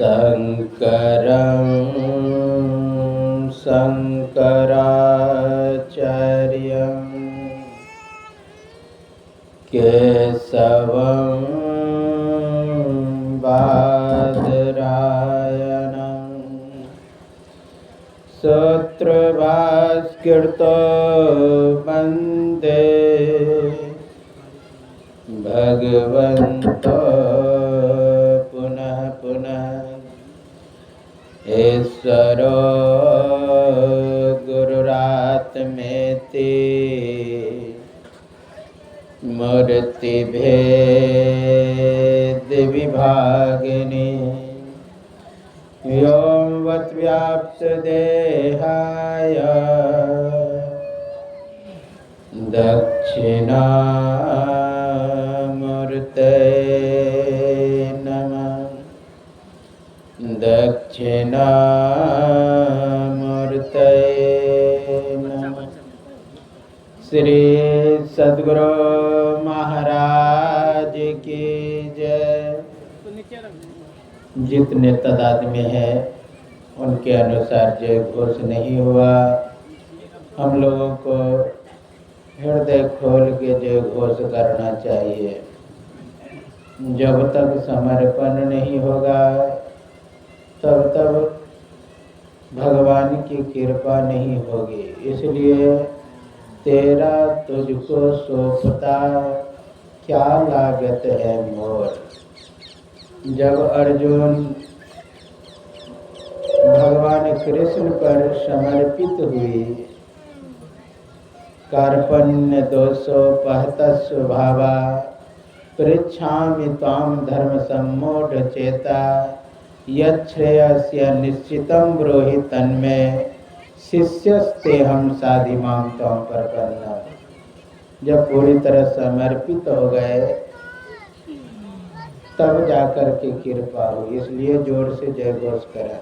शंकरं शंकराचार्यं केशवं बादरायणं सूत्रभास्कृतो वन्दे भगवन्तो पुनः पुनः ईश्वरो गुरुरात्मेति मूर्तिभेद विभागिनी व्योमवद्व्याप्तदेहाय दक्षिणामूर्तये नमः। दक्षिणामूर्तये नमः। श्री सद्गुरु महाराज की जय। जितने तादाद में है उनके अनुसार जय घोष नहीं हुआ। हम लोगों को हृदय खोल के जय घोष करना चाहिए। जब तक समर्पण नहीं होगा तब तक भगवान की कृपा नहीं होगी। इसलिए तेरा तुझको सौंपता क्या लागत है मोर। जब अर्जुन भगवान कृष्ण पर समर्पित हुई, कार्पण्य दोषो पहत स्वभावा पृच्छामि त्वां धर्म सम्मूढ़ चेता यच्छ्रेयस्य निश्चितं ब्रूहि तन्मे शिष्यस्ते हम साधिमां त्वं प्रपन्ना। जब पूरी तरह समर्पित हो गए तब जाकर के कृपा हुई। इसलिए जोर से जय घोष करें।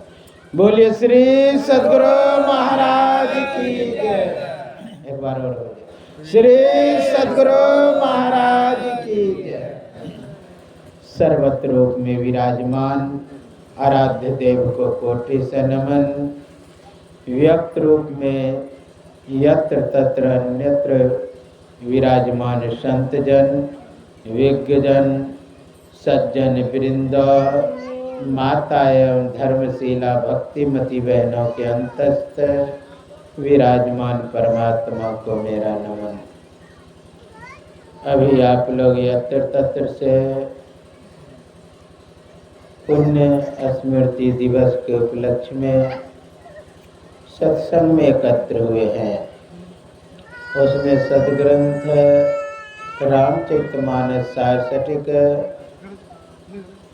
बोलिए श्री सद्गुरु महाराज की जय। एक बार और श्री सद्गुरु महाराज की जय। सर्वत्र रूप में विराजमान आराध्य देव को कोटि से नमन। व्यक्त रूप में यत्र तत्र अन्यत्र विराजमान संत जन, विज्ञ जन, सज्जन वृंद, माता एवं धर्मशीला भक्तिमती बहनों के अंतस्थ विराजमान परमात्मा को मेरा नमन। अभी आप लोग यत्र तत्र से पुण्य स्मृति दिवस के उपलक्ष्य में सत्संग में एकत्र हुए हैं। उसमें सदग्रंथ रामचरितमानस सारसठिक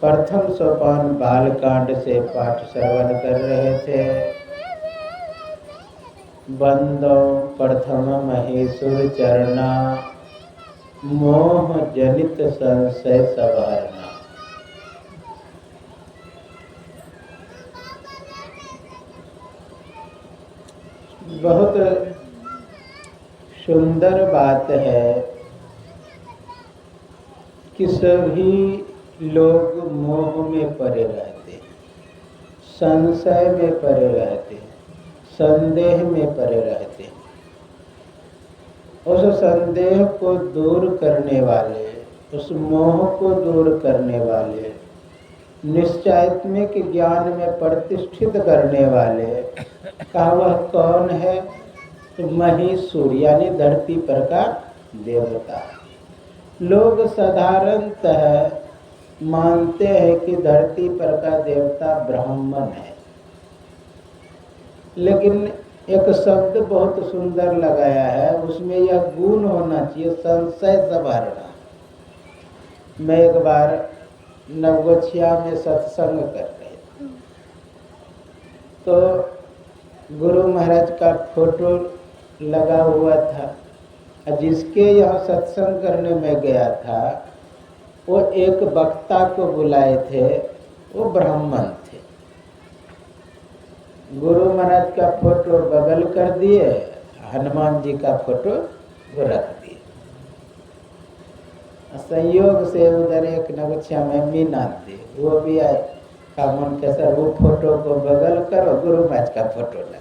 प्रथम सोपान बालकांड से पाठ श्रवण कर रहे थे। बंदो प्रथम महेश्वर चरना मोह जनित संशय सवारना। बहुत सुंदर बात है कि सभी लोग मोह में पड़े रहते, संशय में पड़े रहते, संदेह में पड़े रहते। उस संदेह को दूर करने वाले, उस मोह को दूर करने वाले, निश्चयात्मिक ज्ञान में प्रतिष्ठित करने वाले का वह कौन है? तो महीसुर यानी धरती पर का देवता। लोग साधारणतः मानते हैं कि धरती पर का देवता ब्राह्मण है, लेकिन एक शब्द बहुत सुंदर लगाया है, उसमें यह गुण होना चाहिए, संशय सवारना। मैं एक बार नवगछिया में सत्संग कर रहे थे, तो गुरु महाराज का फोटो लगा हुआ था। जिसके यहाँ सत्संग करने में गया था वो एक वक्ता को बुलाए थे, वो ब्राह्मण थे। गुरु महाराज का फोटो बगल कर दिए, हनुमान जी का फोटो रख दिए। संयोग से उधर एक नवगछिया में मीना थे, वो भी आए। का मन कैसा, वो फोटो को बगल करो, गुरु महाराज का फोटो लगा।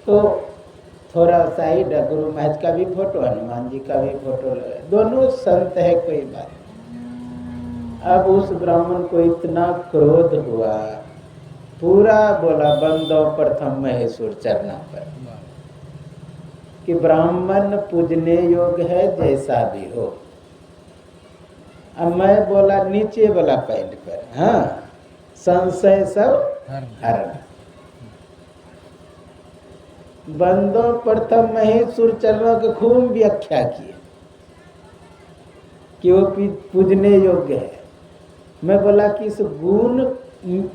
तो थोड़ा साइड गुरु महाराज का भी फोटो, हनुमान जी का भी फोटो लगा, दोनों संत है, कोई बात। अब उस ब्राह्मण को इतना क्रोध हुआ, पूरा बोला बंदो प्रथम महेश्वर चरना पर, कि ब्राह्मण पूजने योग्य है जैसा भी हो। अब मैं बोला नीचे वाला पैंट पर, हाँ, संशय सब हरण। बंदो प्रथम महेश्वर चरणों के खूब व्याख्या की कि वो पूजने योग्य है। मैं बोला कि इस गुण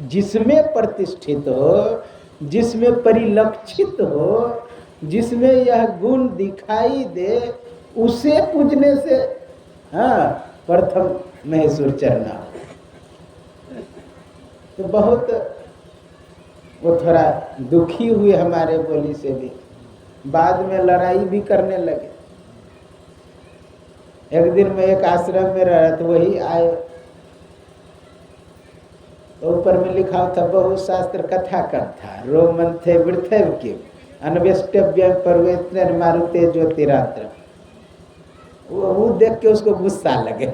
जिसमें प्रतिष्ठित हो, जिसमें परिलक्षित हो, जिसमें यह गुण दिखाई दे, उसे पूजने से हाँ प्रथम महेश्वर चरना। तो बहुत वो थोड़ा दुखी हुए हमारे बोली से भी, बाद में लड़ाई भी करने लगे। एक दिन मैं एक आश्रम में रहा तो वही आए, तो ऊपर में लिखा था बहुशास्त्र कथा कथा रोमंथे वृथैव के अन्वेष्टव्य पर्वत मारुते ज्योतिरात्र। वो देख के उसको गुस्सा लगे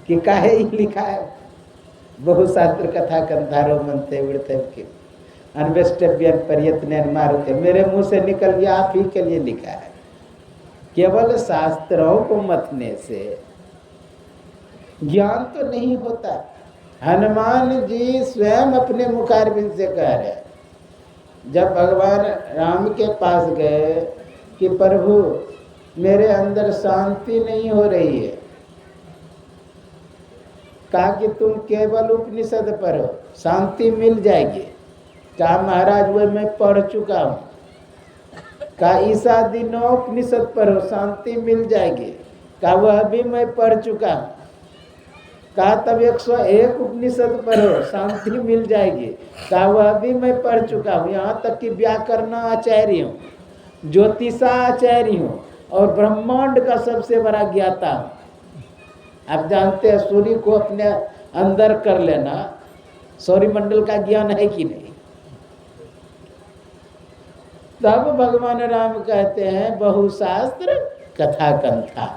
कि काहे ही लिखा है बहुशास्त्र कथा कथा रोमंथे वृथैव के अन्वेष्टव्य पर्यतन मारुते, मेरे मुंह से निकल गया, आप ही के लिए लिखा है। केवल शास्त्रों को मतने से ज्ञान तो नहीं होता। हनुमान जी स्वयं अपने मुखारबिंद से कह रहे हैं, जब भगवान राम के पास गए कि प्रभु मेरे अंदर शांति नहीं हो रही है, कहा कि तुम केवल उपनिषद पढ़ो शांति मिल जाएगी। कहा महाराज वो मैं पढ़ चुका हूँ। कहा ईसा दिनोपनिषद पढ़ो शांति मिल जाएगी। कहा वह भी मैं पढ़ चुका हूँ। कहा तब 101 उपनिषद पढ़ो शांति मिल जाएगी। कहा वह भी मैं पढ़ चुका हूँ। यहाँ तक कि व्याकरणाचार्य हूँ, ज्योतिषाचार्य हूँ और ब्रह्मांड का सबसे बड़ा ज्ञाता हूँ। आप जानते हैं सूर्य को अपने अंदर कर लेना, सौरमंडल का ज्ञान है कि नहीं। तब भगवान राम कहते हैं बहुशास्त्र कथा कंथा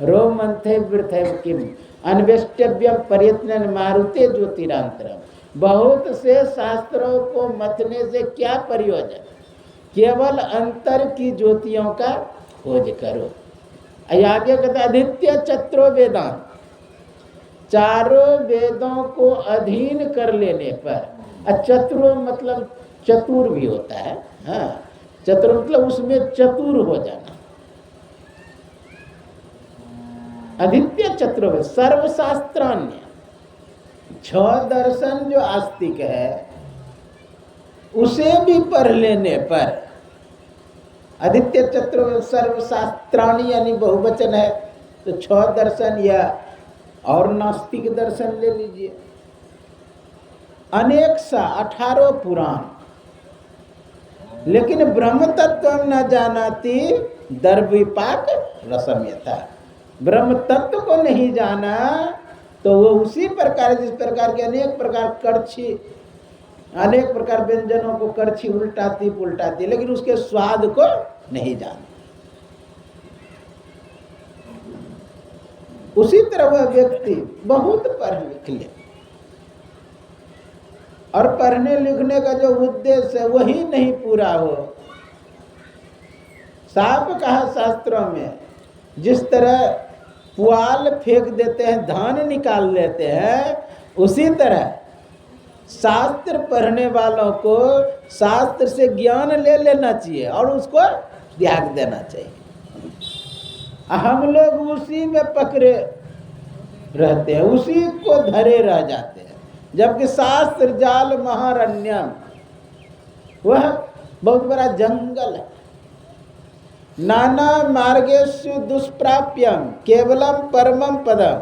रोमंथे वृथैव किम अन्वेष्टव्यम पर्यतन मारुते ज्योतिरांतरम। बहुत से शास्त्रों को मथने से क्या प्रयोजन, केवल अंतर की ज्योतियों का खोज करो। आगे कहते आदित्य चत्रो वेदांत, चारों वेदों को अधीन कर लेने पर, चतुरो मतलब चतुर भी होता है, हाँ चतुर मतलब उसमें चतुर हो जाना। आदित्य चतुर्वेद सर्वशास्त्रान्य, 6 दर्शन जो आस्तिक है उसे भी पढ़ लेने पर, आदित्य चतुर्वेद सर्वशास्त्राणी यानी बहुवचन है, तो 6 दर्शन या और नास्तिक दर्शन ले लीजिए, अनेक सा 18 पुराण, लेकिन ब्रह्म तत्व न जानाति दर्विपाक रसम यथा। ब्रह्म तत्व को नहीं जाना तो वो उसी प्रकार जिस प्रकार के अनेक प्रकार करछी, अनेक प्रकार व्यंजनों को करछी उल्टाती पुल्टाती, लेकिन उसके स्वाद को नहीं जानता। उसी तरह वह व्यक्ति बहुत पढ़ लिख ले और पढ़ने लिखने का जो उद्देश्य है वही नहीं पूरा हो। साफ कहा शास्त्रों में, जिस तरह पुआल फेंक देते हैं धान निकाल लेते हैं, उसी तरह शास्त्र पढ़ने वालों को शास्त्र से ज्ञान ले लेना चाहिए और उसको त्याग देना चाहिए। हम लोग उसी में पकड़े रहते हैं, उसी को धरे रह जाते हैं, जबकि शास्त्र जाल महारण्यम वह बहुत बड़ा जंगल है। नाना मार्गेषु दुष्प्राप्यम केवलम परमम पदम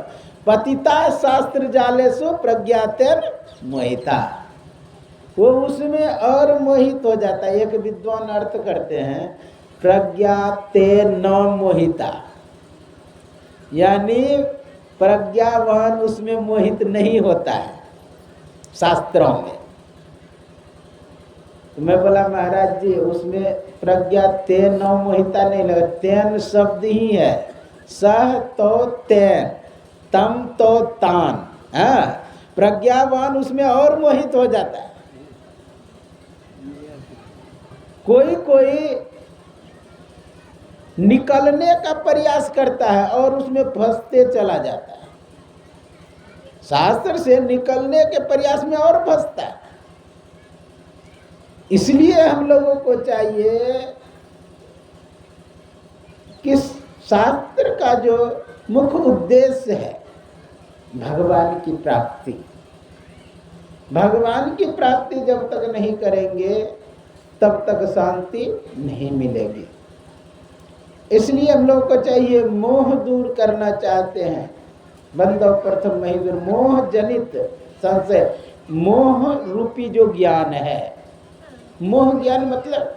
पतिता शास्त्र जालेषु प्रज्ञातेन मोहिता। वो उसमें और मोहित हो जाता है। एक विद्वान अर्थ करते हैं प्रज्ञातेन मोहिता, यानी प्रज्ञावान उसमें मोहित नहीं होता है शास्त्रों में। तो मैं बोला महाराज जी उसमें प्रज्ञा तेन नौ मोहिता नहीं लगा, तेन शब्द ही है, सह तो तेन, तम तो तान। हाँ, प्रज्ञावान उसमें और मोहित हो जाता है। कोई कोई निकलने का प्रयास करता है और उसमें फंसते चला जाता है, शास्त्र से निकलने के प्रयास में और फंसता है। इसलिए हम लोगों को चाहिए कि शास्त्र का जो मुख्य उद्देश्य है भगवान की प्राप्ति, भगवान की प्राप्ति जब तक नहीं करेंगे तब तक शांति नहीं मिलेगी। इसलिए हम लोग को चाहिए, मोह दूर करना चाहते हैं, बंधव प्रथम मही दूर, मोह जनित संशय, मोह रूपी जो ज्ञान है, मोह ज्ञान मतलब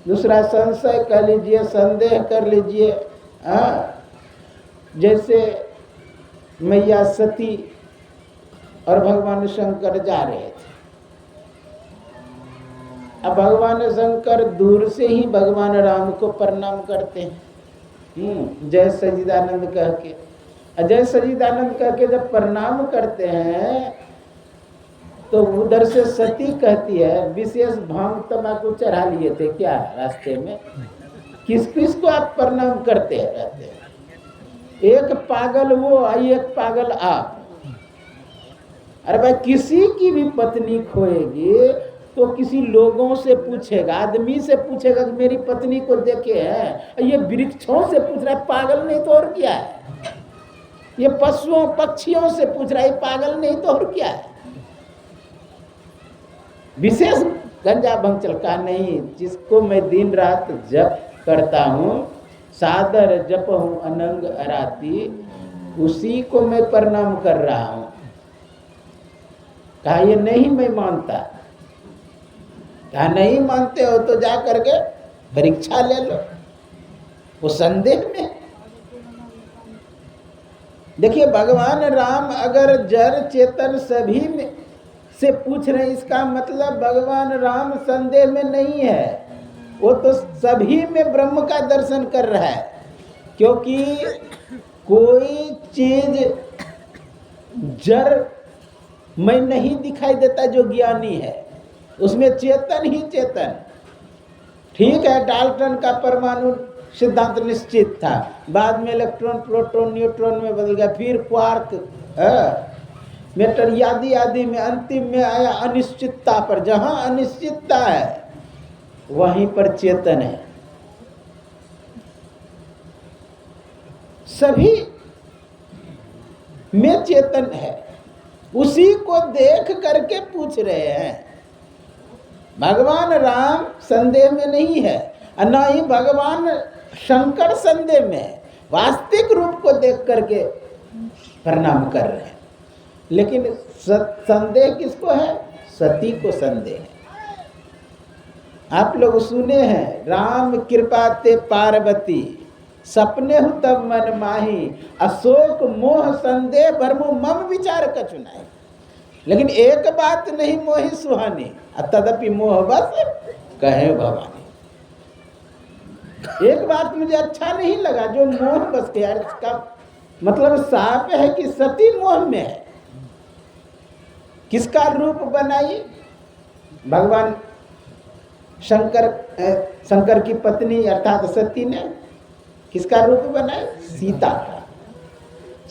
दूसरा संशय कह लीजिए, संदेह कर लीजिए। जैसे मैया सती और भगवान शंकर जा रहे थे, अब भगवान शंकर दूर से ही भगवान राम को प्रणाम करते हैं, जय सच्चिदानंद कह के। जय सच्चिदानंद कह के जब प्रणाम करते हैं तो उधर से सती कहती है, विशेष भांग तम्बाकू चढ़ा लिए थे क्या रास्ते में, किस किस को आप प्रणाम करते रहते हैं? एक पागल वो आई, एक पागल आप। अरे भाई, किसी की भी पत्नी खोएगी तो किसी लोगों से पूछेगा, आदमी से पूछेगा कि मेरी पत्नी को देखे हैं। ये वृक्षों से पूछ रहा है, पागल नहीं तो और क्या है? ये पशुओं पक्षियों से पूछ रहा है, पागल नहीं तो और क्या है? विशेष गंजा भंग चलका नहीं, जिसको मैं दिन रात जप करता हूँ, सादर जप हूँ अनंग अराती, उसी को मैं प्रणाम कर रहा हूँ। कहा ये नहीं मैं मानता। कहा नहीं मानते हो तो जा करके परीक्षा ले लो। वो संदेह में देखिए, भगवान राम अगर जड़ चेतन सभी में से पूछ रहे हैं, इसका मतलब भगवान राम संदेह में नहीं है, वो तो सभी में ब्रह्म का दर्शन कर रहा है। क्योंकि कोई चीज जड़ में नहीं दिखाई देता जो ज्ञानी है, उसमें चेतन ही चेतन। ठीक है, डाल्टन का परमाणु सिद्धांत निश्चित था, बाद में इलेक्ट्रॉन प्रोटॉन न्यूट्रॉन में बदल गया, फिर क्वार्क मैटर आदि आदि में, अंतिम में आया अनिश्चितता पर। जहां अनिश्चितता है वहीं पर चेतन है। सभी में चेतन है, उसी को देख करके पूछ रहे हैं। भगवान राम संदेह में नहीं है, न ही भगवान शंकर संदेह में है, वास्तविक रूप को देख करके प्रणाम कर रहे हैं। लेकिन संदेह किसको है? सती को संदेह है। आप लोग सुने हैं, राम कृपा ते पार्वती, सपने हूँ तब मन माही, अशोक मोह संदेह भरमु मम विचार कछुनाई। लेकिन एक बात नहीं मोहि सुहानी, तदपि मोह बस कहे भवानी। एक बात मुझे अच्छा नहीं लगा, जो मोह बस के, यार इसका मतलब साफ है कि सती मोह में है। किसका रूप बनाई? भगवान शंकर की पत्नी अर्थात सती ने किसका रूप बनाया? सीता का।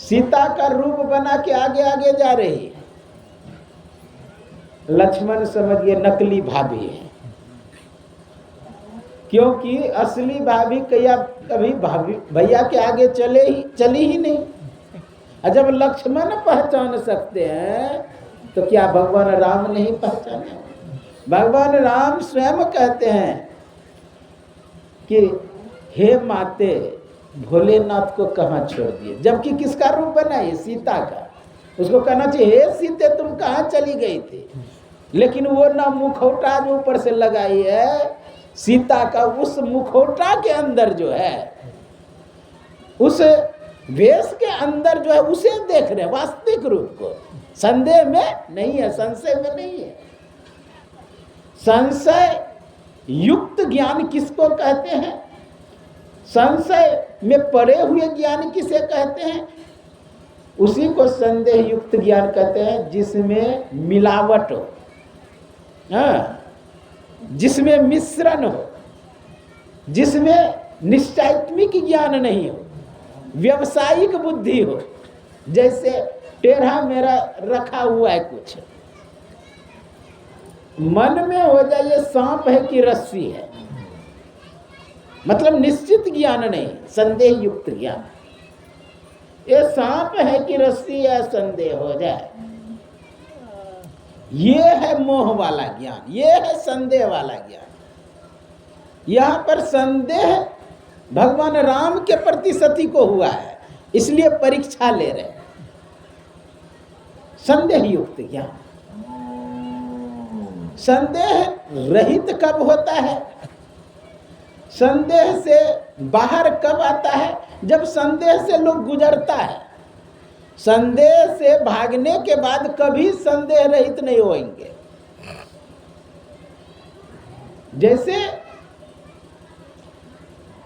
सीता का रूप बना के आगे आगे जा रही है। लक्ष्मण समझिए नकली भाभी है, क्योंकि असली भाभी कभी भाभी भैया के आगे चली ही नहीं। और जब लक्ष्मण पहचान सकते हैं तो क्या भगवान राम नहीं पहचाने? भगवान राम स्वयं कहते हैं कि हे माते, भोलेनाथ को कहाँ छोड़ दिए, जबकि किसका रूप बनाई? सीता का। उसको कहना चाहिए हे सीते तुम कहाँ चली गई थी, लेकिन वो ना मुखौटा जो ऊपर से लगाई है सीता का, उस मुखौटा के अंदर जो है, उस वेश के अंदर जो है उसे देख रहे हैं, वास्तविक रूप को। संदेह में नहीं है, संशय में नहीं है। संशय युक्त ज्ञान किसको कहते हैं? संशय में पड़े हुए ज्ञान किसे कहते हैं? उसी को संदेह युक्त ज्ञान कहते हैं जिसमें मिलावट हो, हाँ, जिसमें मिश्रण हो, जिसमें निश्चयात्मिक ज्ञान नहीं हो, व्यवसायिक बुद्धि हो। जैसे टेढ़ा मेरा रखा हुआ है कुछ, मन में हो जाए ये सांप है कि रस्सी है, मतलब निश्चित ज्ञान नहीं, संदेह युक्त ज्ञान। ये सांप है कि रस्सी है संदेह हो जाए, ये है मोह वाला ज्ञान, ये है संदेह वाला ज्ञान। यहां पर संदेह भगवान राम के प्रति सती को हुआ है, इसलिए परीक्षा ले रहे हैं। संदेह युक्त ज्ञान। संदेह रहित कब होता है? संदेह से बाहर कब आता है? जब संदेह से लोग गुजरता है। संदेह से भागने के बाद कभी संदेह रहित नहीं होंगे। जैसे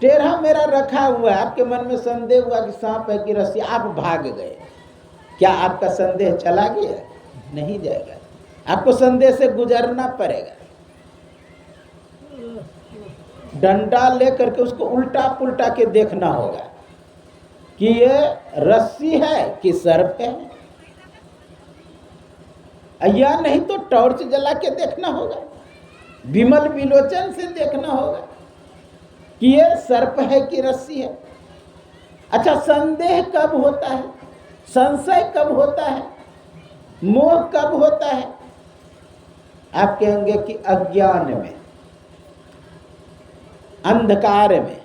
टेढ़ा मेरा रखा हुआ है, आपके मन में संदेह हुआ कि सांप है कि रस्सी, आप भाग गए, क्या आपका संदेह चला गया? नहीं जाएगा, आपको संदेह से गुजरना पड़ेगा। डंडा लेकर के उसको उल्टा पुल्टा के देखना होगा कि ये रस्सी है कि सर्प है, या नहीं तो टॉर्च जला के देखना होगा, विमल विलोचन से देखना होगा कि ये सर्प है कि रस्सी है। अच्छा, संदेह कब होता है? संशय कब होता है? मोह कब होता है? आप कहेंगे कि अज्ञान में, अंधकार में।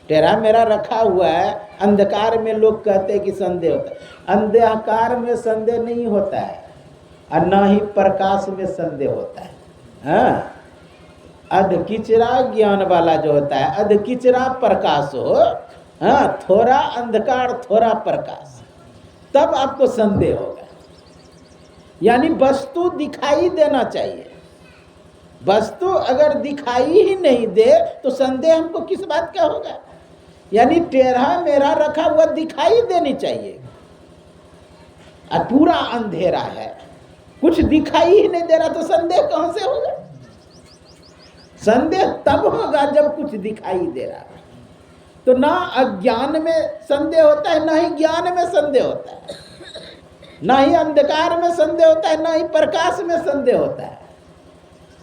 टेढ़ा मेरा रखा हुआ है, अंधकार में लोग कहते हैं कि संदेह होता है। अंधकार में संदेह नहीं होता है, और ना ही प्रकाश में संदेह होता है। हाँ, अधकिचरा ज्ञान वाला जो होता है, अधकिचरा प्रकाश हो, हाँ, थोड़ा अंधकार थोड़ा प्रकाश, तब आपको संदेह होगा। यानी वस्तु दिखाई देना चाहिए। वस्तु अगर दिखाई ही नहीं दे तो संदेह हमको किस बात का होगा? यानी टेढ़ा मेरा रखा हुआ दिखाई देनी चाहिए, और पूरा अंधेरा है, कुछ दिखाई ही नहीं दे रहा, तो संदेह कहां से होगा? संदेह तब होगा जब कुछ दिखाई दे रहा है। तो ना अज्ञान में संदेह होता है, ना ही ज्ञान में संदेह होता है, ना ही अंधकार में संदेह होता है, ना ही प्रकाश में संदेह होता है।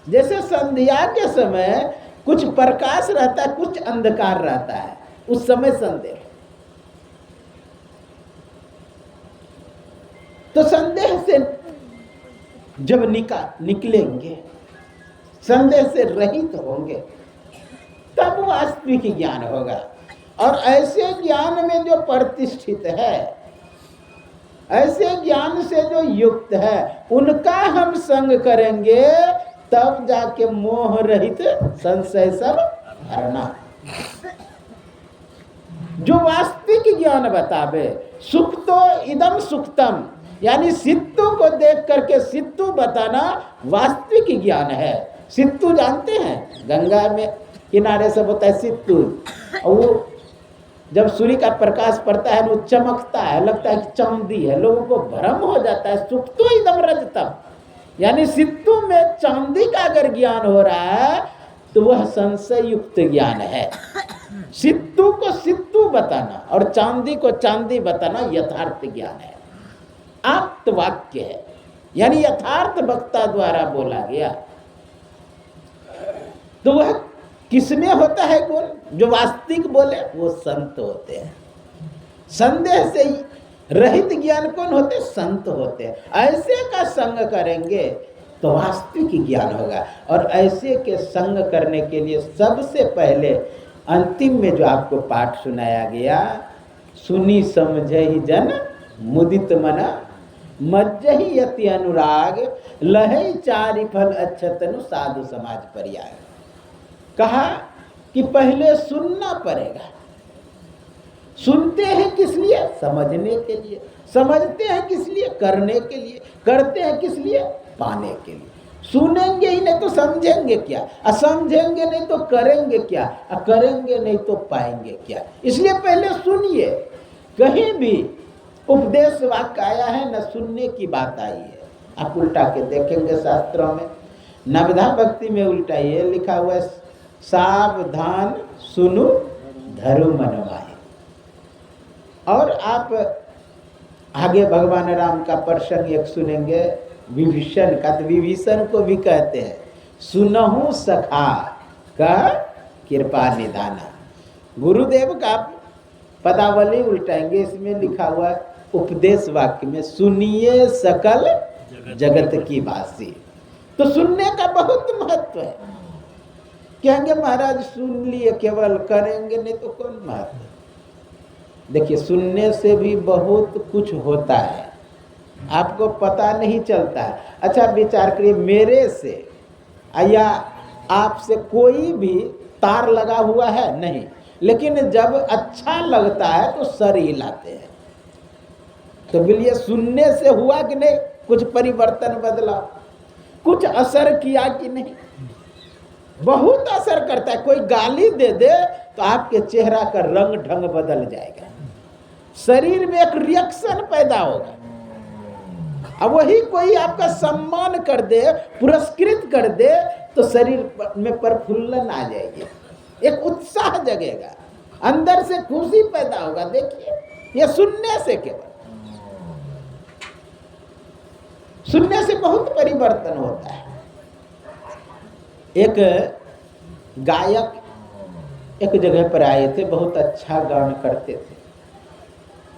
जैसे संध्या के समय कुछ प्रकाश रहता है, कुछ अंधकार रहता है, उस समय संदेह। तो संदेह से जब निकलेंगे, संदेह से रहित होंगे, तब वास्तविक ज्ञान होगा। और ऐसे ज्ञान में जो प्रतिष्ठित है, ऐसे ज्ञान से जो युक्त है, उनका हम संग करेंगे, तब जाके मोह रहित संशय सब हरना। जो वास्तविक ज्ञान बतावे, सुक्तो इदम सुक्तम, यानी सिद्धू को देख करके सिद्धू बताना वास्तविक ज्ञान है। सिद्धू जानते हैं, गंगा में किनारे सब होता है सिद्धू, और वो जब सूर्य का प्रकाश पड़ता है वो चमकता है, लगता है कि चांदी है, लोगों को भ्रम हो जाता है। सुक्तो इदम रजतम, यानी सिद्धू में चांदी का अगर ज्ञान हो रहा है तो वह संशय युक्त ज्ञान है। सिद्धू को सिद्धू बताना और चांदी को चांदी बताना यथार्थ ज्ञान है, आप्त वाक्य है, यानी यथार्थ वक्ता द्वारा बोला गया। तो वह किसमें होता है गुण? जो वास्तविक बोले वो संत होते हैं। संदेह से रहित ज्ञान कौन होते? संत होते हैं। ऐसे का संग करेंगे तो वास्तविक ज्ञान होगा। और ऐसे के संग करने के लिए सबसे पहले अंतिम में जो आपको पाठ सुनाया गया, सुनी समझे ही जन मुदित मना, मज्जहि यति अनुराग, लहै चारि फल अच्छतनु साधु समाज परियाग। कहा कि पहले सुनना पड़ेगा। सुनते हैं किस लिए? समझने के लिए। समझते हैं किस लिए? करने के लिए। करते हैं किस लिए? पाने के लिए। सुनेंगे ही नहीं तो समझेंगे क्या, समझेंगे नहीं तो करेंगे क्या, करेंगे नहीं तो पाएंगे क्या। इसलिए पहले सुनिए। कहीं भी उपदेश वाक्य आया है न सुनने की बात आई है। आप उल्टा के देखेंगे शास्त्रों में, नवधा भक्ति में उल्टा ये लिखा हुआ है, सावधान सुनु धरु मन माहि। और आप आगे भगवान राम का प्रसंग एक सुनेंगे विभीषण का, तो विभीषण को भी कहते हैं सुनहु सखा का कृपा निधाना। गुरुदेव का पदावली उल्टाएंगे, इसमें लिखा हुआ है उपदेश वाक्य में, सुनिए सकल जगत की बासी। तो सुनने का बहुत महत्व है। कहेंगे महाराज सुन लिए केवल, करेंगे नहीं तो कौन महत्व। देखिए सुनने से भी बहुत कुछ होता है, आपको पता नहीं चलता है। अच्छा विचार करिए, मेरे से या आपसे कोई भी तार लगा हुआ है नहीं, लेकिन जब अच्छा लगता है तो सर हिलाते हैं। तो बोलिए सुनने से हुआ कि नहीं कुछ परिवर्तन बदला, कुछ असर किया कि नहीं? बहुत असर करता है। कोई गाली दे दे तो आपके चेहरा का रंग ढंग बदल जाएगा, शरीर में एक रिएक्शन पैदा होगा। अब वही कोई आपका सम्मान कर दे, पुरस्कृत कर दे, तो शरीर में प्रफुल्लन आ जाएगी, एक उत्साह जगेगा, अंदर से खुशी पैदा होगा। देखिए ये सुनने से, केवल सुनने से बहुत परिवर्तन होता है। एक गायक एक जगह पर आए थे, बहुत अच्छा गान करते थे,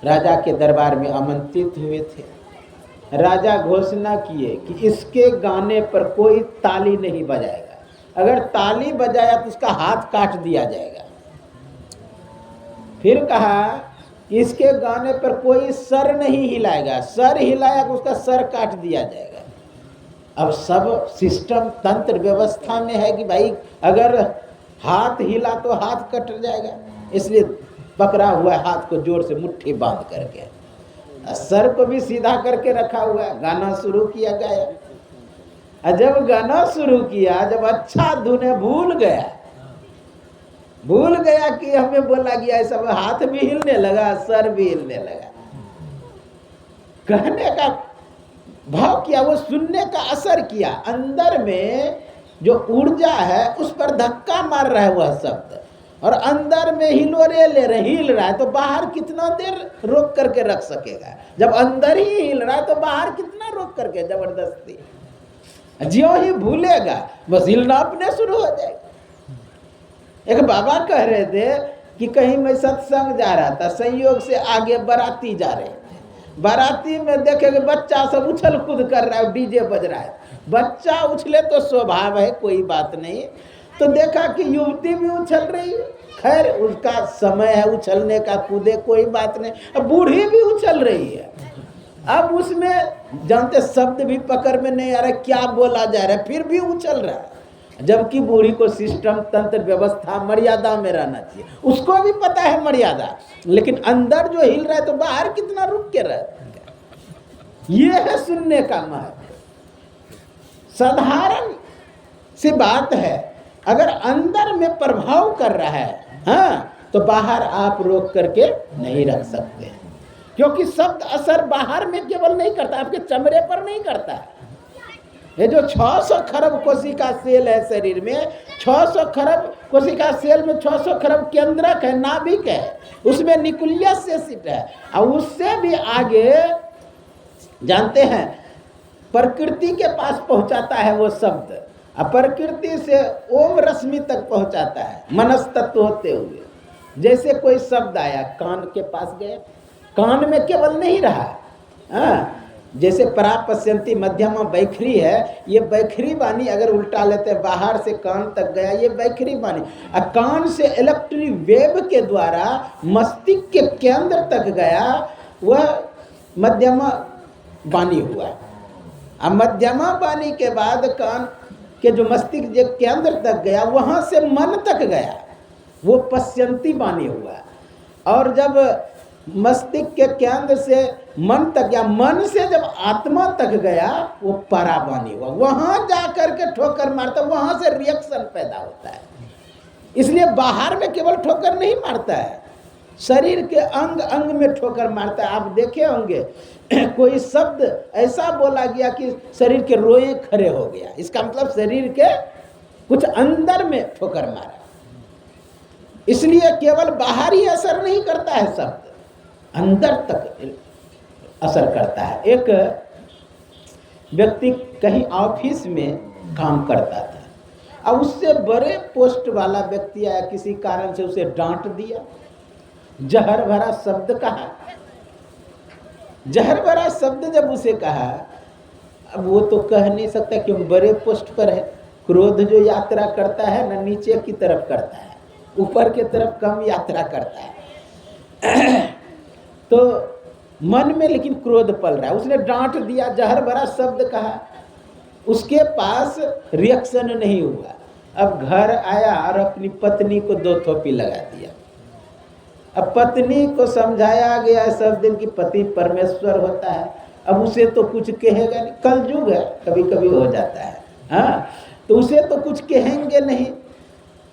राजा के दरबार में आमंत्रित हुए थे। राजा घोषणा किए कि इसके गाने पर कोई ताली नहीं बजाएगा, अगर ताली बजाया तो उसका हाथ काट दिया जाएगा। फिर कहा इसके गाने पर कोई सर नहीं हिलाएगा, सर हिलाया तो उसका सर काट दिया जाएगा। अब सब सिस्टम तंत्र व्यवस्था में है कि भाई अगर हाथ हिला तो हाथ कट जाएगा, इसलिए पकड़ा हुआ है हाथ को जोर से मुट्ठी बांध करके, सर को भी सीधा करके रखा हुआ है। गाना शुरू किया गया। जब गाना शुरू किया, जब अच्छा धुन है, भूल गया कि हमें बोला गया, सब हाथ भी हिलने लगा, सर भी हिलने लगा। कहने का भाव किया, वो सुनने का असर किया, अंदर में जो ऊर्जा है उस पर धक्का मार रहा है वह शब्द, और अंदर में हिलोरे ले रहे, हिल रहा है, तो बाहर कितना देर रोक करके रख सकेगा? जब अंदर ही हिल रहा है तो बाहर कितना रोक करके, जबरदस्ती। ज्यों ही भूलेगा बस हिलना अपने शुरू हो जाएगा। एक बाबा कह रहे थे कि कहीं मैं सत्संग जा रहा था, संयोग से आगे बाराती जा रहे थे, बाराती में देखे कि बच्चा सब उछल कूद कर रहा है, डीजे बज रहा है। बच्चा उछले तो स्वभाव है, कोई बात नहीं, तो देखा कि युवती भी उछल रही है, खैर उसका समय है उछलने का, कूदे कोई बात नहीं। अब बूढ़ी भी उछल रही है, अब उसमें जानते शब्द भी पकड़ में नहीं आ रहा, क्या बोला जा रहा है, फिर भी उछल रहा है। जबकि बूढ़ी को सिस्टम तंत्र व्यवस्था मर्यादा में रहना चाहिए, उसको भी पता है मर्यादा, लेकिन अंदर जो हिल रहा है तो बाहर कितना रुक के रह। ये है सुनने का महत्व। साधारण सी बात है, अगर अंदर में प्रभाव कर रहा है, हाँ, तो बाहर आप रोक करके नहीं रख सकते, क्योंकि शब्द असर बाहर में केवल नहीं करता, आपके चमड़े पर नहीं करता। ये जो 600 खरब कोशिका सेल है शरीर में, 600 खरब कोशिका सेल में 600 खरब केंद्रक है, नाभिक है, उसमें न्यूक्लियस एसिड है, और उससे भी आगे जानते हैं प्रकृति के पास पहुंचाता है वो शब्द, प्रकृति से ओम रश्मि तक पहुंचाता है, मनस तत्व होते हुए। जैसे कोई शब्द आया, कान के पास गया, कान में केवल नहीं रहा, जैसे परापश्यंती मध्यमा बैखरी है, ये बैखरी वाणी अगर उल्टा लेते हैं, बाहर से कान तक गया, ये बैखरी वाणी, कान से इलेक्ट्रिक वेव के द्वारा मस्तिष्क के केंद्र तक गया, वह मध्यमा वाणी हुआ। अब मध्यमा वाणी के बाद कान के जो मस्तिष्क के केंद्र तक गया, वहां से मन तक गया, वो पश्यंती वाणी हुआ। और जब मस्तिष्क के केंद्र से मन तक या मन से जब आत्मा तक गया वो परावानी हुआ, वहां जाकर के ठोकर मारता, वहां से रिएक्शन पैदा होता है। इसलिए बाहर में केवल ठोकर नहीं मारता है, शरीर के अंग अंग में ठोकर मारता है। आप देखे होंगे कोई शब्द ऐसा बोला गया कि शरीर के रोए खड़े हो गया, इसका मतलब शरीर के कुछ अंदर में ठोकर मारा। इसलिए केवल बाहर ही असर नहीं करता है शब्द, अंदर तक असर करता है। एक व्यक्ति कहीं ऑफिस में काम करता था, अब उससे बड़े पोस्ट वाला व्यक्ति आया, किसी कारण से उसे डांट दिया, जहर भरा शब्द कहा। जहर भरा शब्द जब उसे कहा, अब वो तो कह नहीं सकता क्यों, बड़े पोस्ट पर है। क्रोध जो यात्रा करता है ना नीचे की तरफ करता है, ऊपर की तरफ कम यात्रा करता है। तो मन में लेकिन क्रोध पल रहा है, उसने डांट दिया, जहर भरा शब्द कहा, उसके पास रिएक्शन नहीं हुआ। अब घर आया और अपनी पत्नी को 2 थोपी लगा दिया। अब पत्नी को समझाया गया सब दिन की पति परमेश्वर होता है, अब उसे तो कुछ कहेगा नहीं, कलयुग है, कभी कभी हो जाता है, हाँ, तो उसे तो कुछ कहेंगे नहीं।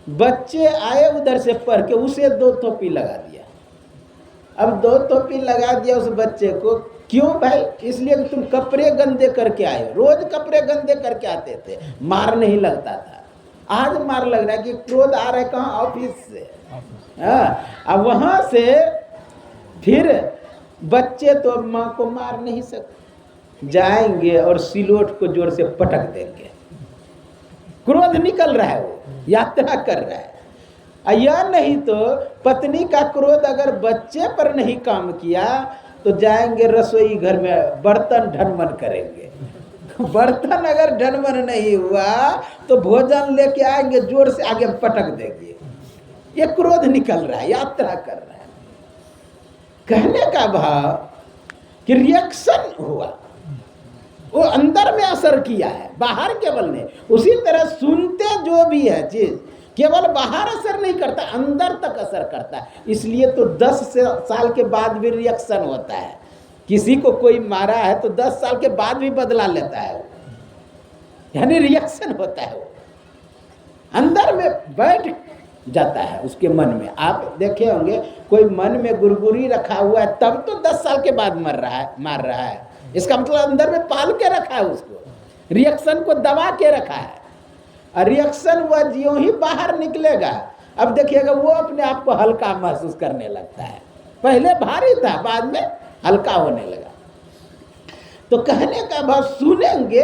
बच्चे आए उधर से पढ़ के, उसे 2 थोपी लगा दिया। अब 2 थोपी लगा दिया उस बच्चे को, क्यों भाई? इसलिए कि तुम कपड़े गंदे करके आए, रोज कपड़े गंदे करके आते थे, मार नहीं लगता था, आज मार लग रहा है कि क्रोध आ रहा है कहाँ? ऑफिस से। हाँ, अब वहां से फिर बच्चे तो माँ को मार नहीं सकते, जाएंगे और सिलोट को जोर से पटक देंगे। क्रोध निकल रहा है, वो यात्रा कर रहा है। या नहीं तो पत्नी का क्रोध अगर बच्चे पर नहीं काम किया तो जाएंगे रसोई घर में बर्तन ढनमन करेंगे। बर्तन अगर ढनमन नहीं हुआ तो भोजन लेके आएंगे, जोर से आगे पटक देंगे। ये क्रोध निकल रहा है, यात्रा कर रहा है। कहने का भाव कि रिएक्शन हुआ, वो अंदर में असर किया है, बाहर केवल नहीं। उसी तरह सुनते जो भी है चीज केवल बाहर असर नहीं करता, अंदर तक असर करता है। इसलिए तो 10 साल के बाद भी रिएक्शन होता है। किसी को कोई मारा है तो 10 साल के बाद भी बदला लेता है वो, यानी रिएक्शन होता है, वो अंदर में बैठ जाता है उसके मन में। आप देखे होंगे कोई मन में गुरगुरी रखा हुआ है तब तो 10 साल के बाद मार रहा है, इसका मतलब अंदर में पाल के रखा है उसको, रिएक्शन को दबा के रखा है। और रिएक्शन वह ज्यों ही बाहर निकलेगा, अब देखिएगा वो अपने आप को हल्का महसूस करने लगता है। पहले भारी था, बाद में हल्का होने लगा। तो कहने का भाव सुनेंगे,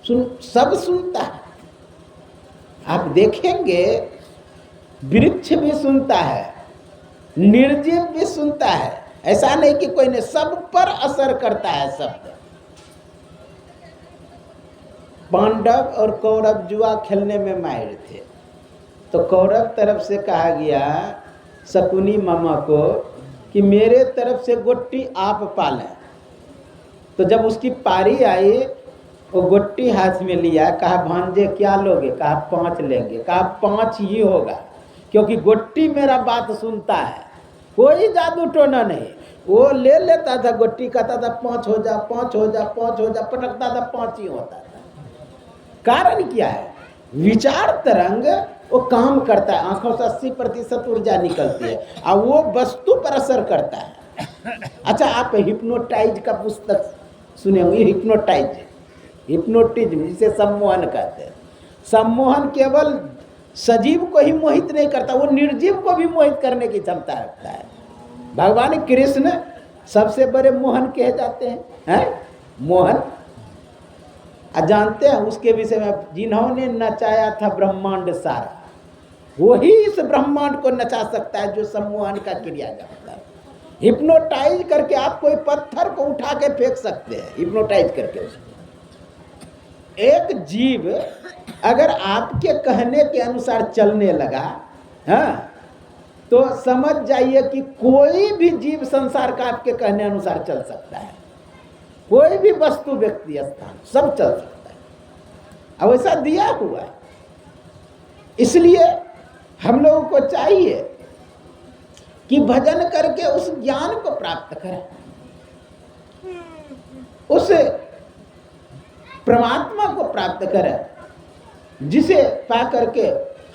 सब सुनता है। आप देखेंगे वृक्ष भी सुनता है, निर्जीव भी सुनता है, ऐसा नहीं कि कोई नहीं, सब पर असर करता है शब्द। पांडव और कौरव जुआ खेलने में माहिर थे, तो कौरव तरफ से कहा गया शकुनी मामा को कि मेरे तरफ से गोट्टी आप पालें। तो जब उसकी पारी आई वो गोट्टी हाथ में लिया, कहा भांजे क्या लोगे? कहा 5 लेंगे। कहा 5 ही होगा, क्योंकि गोट्टी मेरा बात सुनता है, कोई जादू टोना नहीं। वो ले लेता था गोट्टी, कहता था 5 हो जा, 5 हो जा, 5 हो जा, पटकता था 5 ही होता था। कारण क्या है? विचार तरंग वो काम करता है, आंखों से 80% ऊर्जा निकलती है और वो वस्तु पर असर करता है। अच्छा, आप हिप्नोटाइज का पुस्तक सुने होंगे, हिप्नोटिज्म जिसे सम्मोहन कहते हैं। सम्मोहन केवल सजीव को ही मोहित नहीं करता, वो निर्जीव को भी मोहित करने की क्षमता रखता है। भगवान कृष्ण सबसे बड़े मोहन कहे जाते हैं, मोहन। जानते हैं उसके विषय में, जिन्होंने नचाया था ब्रह्मांड सारा, वही इस ब्रह्मांड को नचा सकता है जो सम्मोहन का क्रिया करता है। हिप्नोटाइज करके आप कोई पत्थर को उठा के फेंक सकते हैं, हिप्नोटाइज करके उसको। एक जीव अगर आपके कहने के अनुसार चलने लगा, हाँ, तो समझ जाइए कि कोई भी जीव संसार का आपके कहने अनुसार चल सकता है। कोई भी वस्तु, व्यक्ति, स्थान सब चल सकता है। अब ऐसा दिया हुआ है। इसलिए हम लोगों को चाहिए कि भजन करके उस ज्ञान को प्राप्त करें, उस परमात्मा को प्राप्त करें जिसे पा करके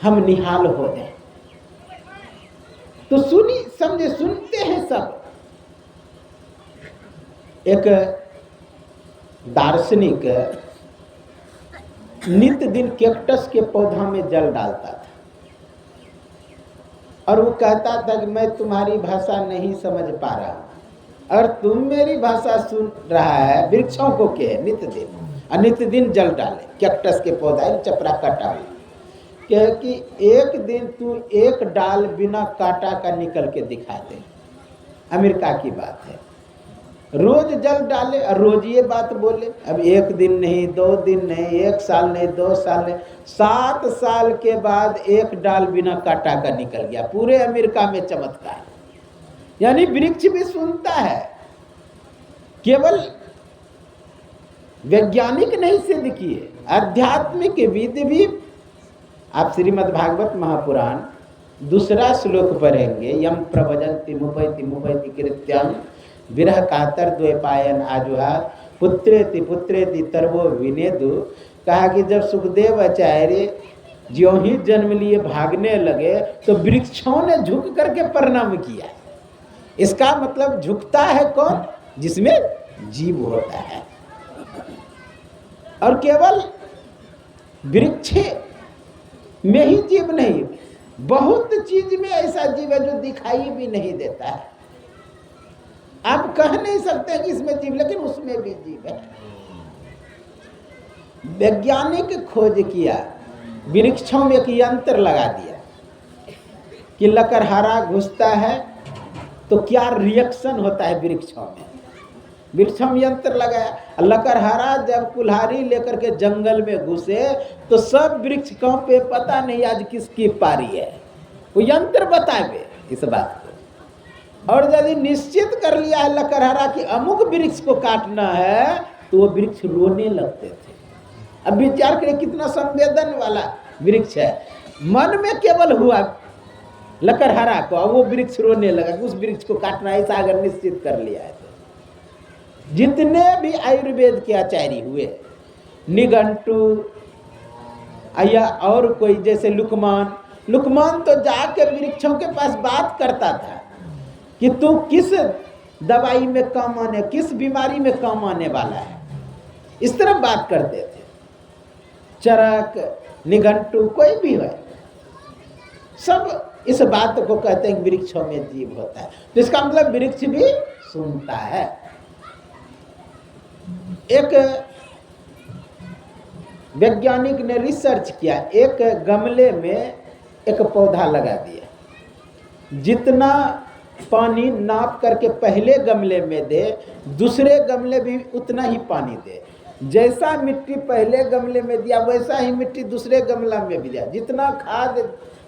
हम निहाल हो जाए। तो सुनी समझे, सुनते हैं सब। एक दार्शनिक नित्य दिन कैक्टस के पौधा में जल डालता था और वो कहता था कि मैं तुम्हारी भाषा नहीं समझ पा रहा, और तुम मेरी भाषा सुन रहा है। वृक्षों को के नित्य दिन, और नित्य दिन जल डाले कैक्टस के पौधा, चपरा काटा हुआ, कि एक दिन तू एक डाल बिना काटा का निकल के दिखा दे। अमेरिका की बात है, रोज जल डाले और रोज ये बात बोले। अब एक दिन नहीं, 2 दिन नहीं, 1 साल नहीं, 2 साल नहीं, 7 साल के बाद एक डाल बिना काटा का निकल गया। पूरे अमेरिका में चमत्कार। यानी वृक्ष भी सुनता है। केवल वैज्ञानिक नहीं सिद्ध किए, आध्यात्मिक विधि भी। आप श्रीमद् भागवत महापुराण 2 श्लोक पढ़ेंगे, यम प्रभजन्ति मुपैति मुपैति कृत्यं विरह कातर द्वैपायन आजुहा पुत्रेति पुत्रेति तरवो विनेदु। कहा कि जब सुखदेव आचार्य ज्यों ही जन्म लिए भागने लगे तो वृक्षों ने झुक करके प्रणाम किया। इसका मतलब झुकता है कौन? जिसमें जीव होता है। और केवल वृक्ष में ही जीव नहीं, बहुत चीज में ऐसा जीव है जो दिखाई भी नहीं देता है। आप कह नहीं सकते कि इसमें जीव, लेकिन उसमें भी जीव है। वैज्ञानिक खोज किया, वृक्षों में एक यंत्र लगा दिया कि लकड़हारा घुसता है तो क्या रिएक्शन होता है वृक्षों में। वृक्षों में यंत्र लगाया, लकड़हारा जब कुल्हाड़ी लेकर के जंगल में घुसे तो सब वृक्ष पे पता नहीं आज किसकी पारी है, वो यंत्र बताए इस बात को। और यदि निश्चित कर लिया है लकड़हारा कि अमुक वृक्ष को काटना है तो वो वृक्ष रोने लगते थे। अब विचार करें कितना संवेदन वाला वृक्ष है। मन में केवल हुआ लकड़हारा को, अब वो वृक्ष रोने लगा कि उस वृक्ष को काटना, ऐसा अगर निश्चित कर लिया है तो। जितने भी आयुर्वेद के आचार्य हुए, निघंटू या और कोई जैसे लुकमान तो जाके वृक्षों के पास बात करता था कि तू किस दवाई में काम आने, किस बीमारी में काम आने वाला है, इस तरह बात करते थे। चरक, निघंटू, कोई भी है, सब इस बात को कहते हैं कि वृक्षों में जीव होता है। तो इसका मतलब वृक्ष भी सुनता है। एक वैज्ञानिक ने रिसर्च किया, एक गमले में एक पौधा लगा दिया, जितना पानी नाप करके पहले गमले में दे, दूसरे गमले भी उतना ही पानी दे। जैसा मिट्टी पहले गमले में दिया वैसा ही मिट्टी दूसरे गमला में भी दिया। जितना खाद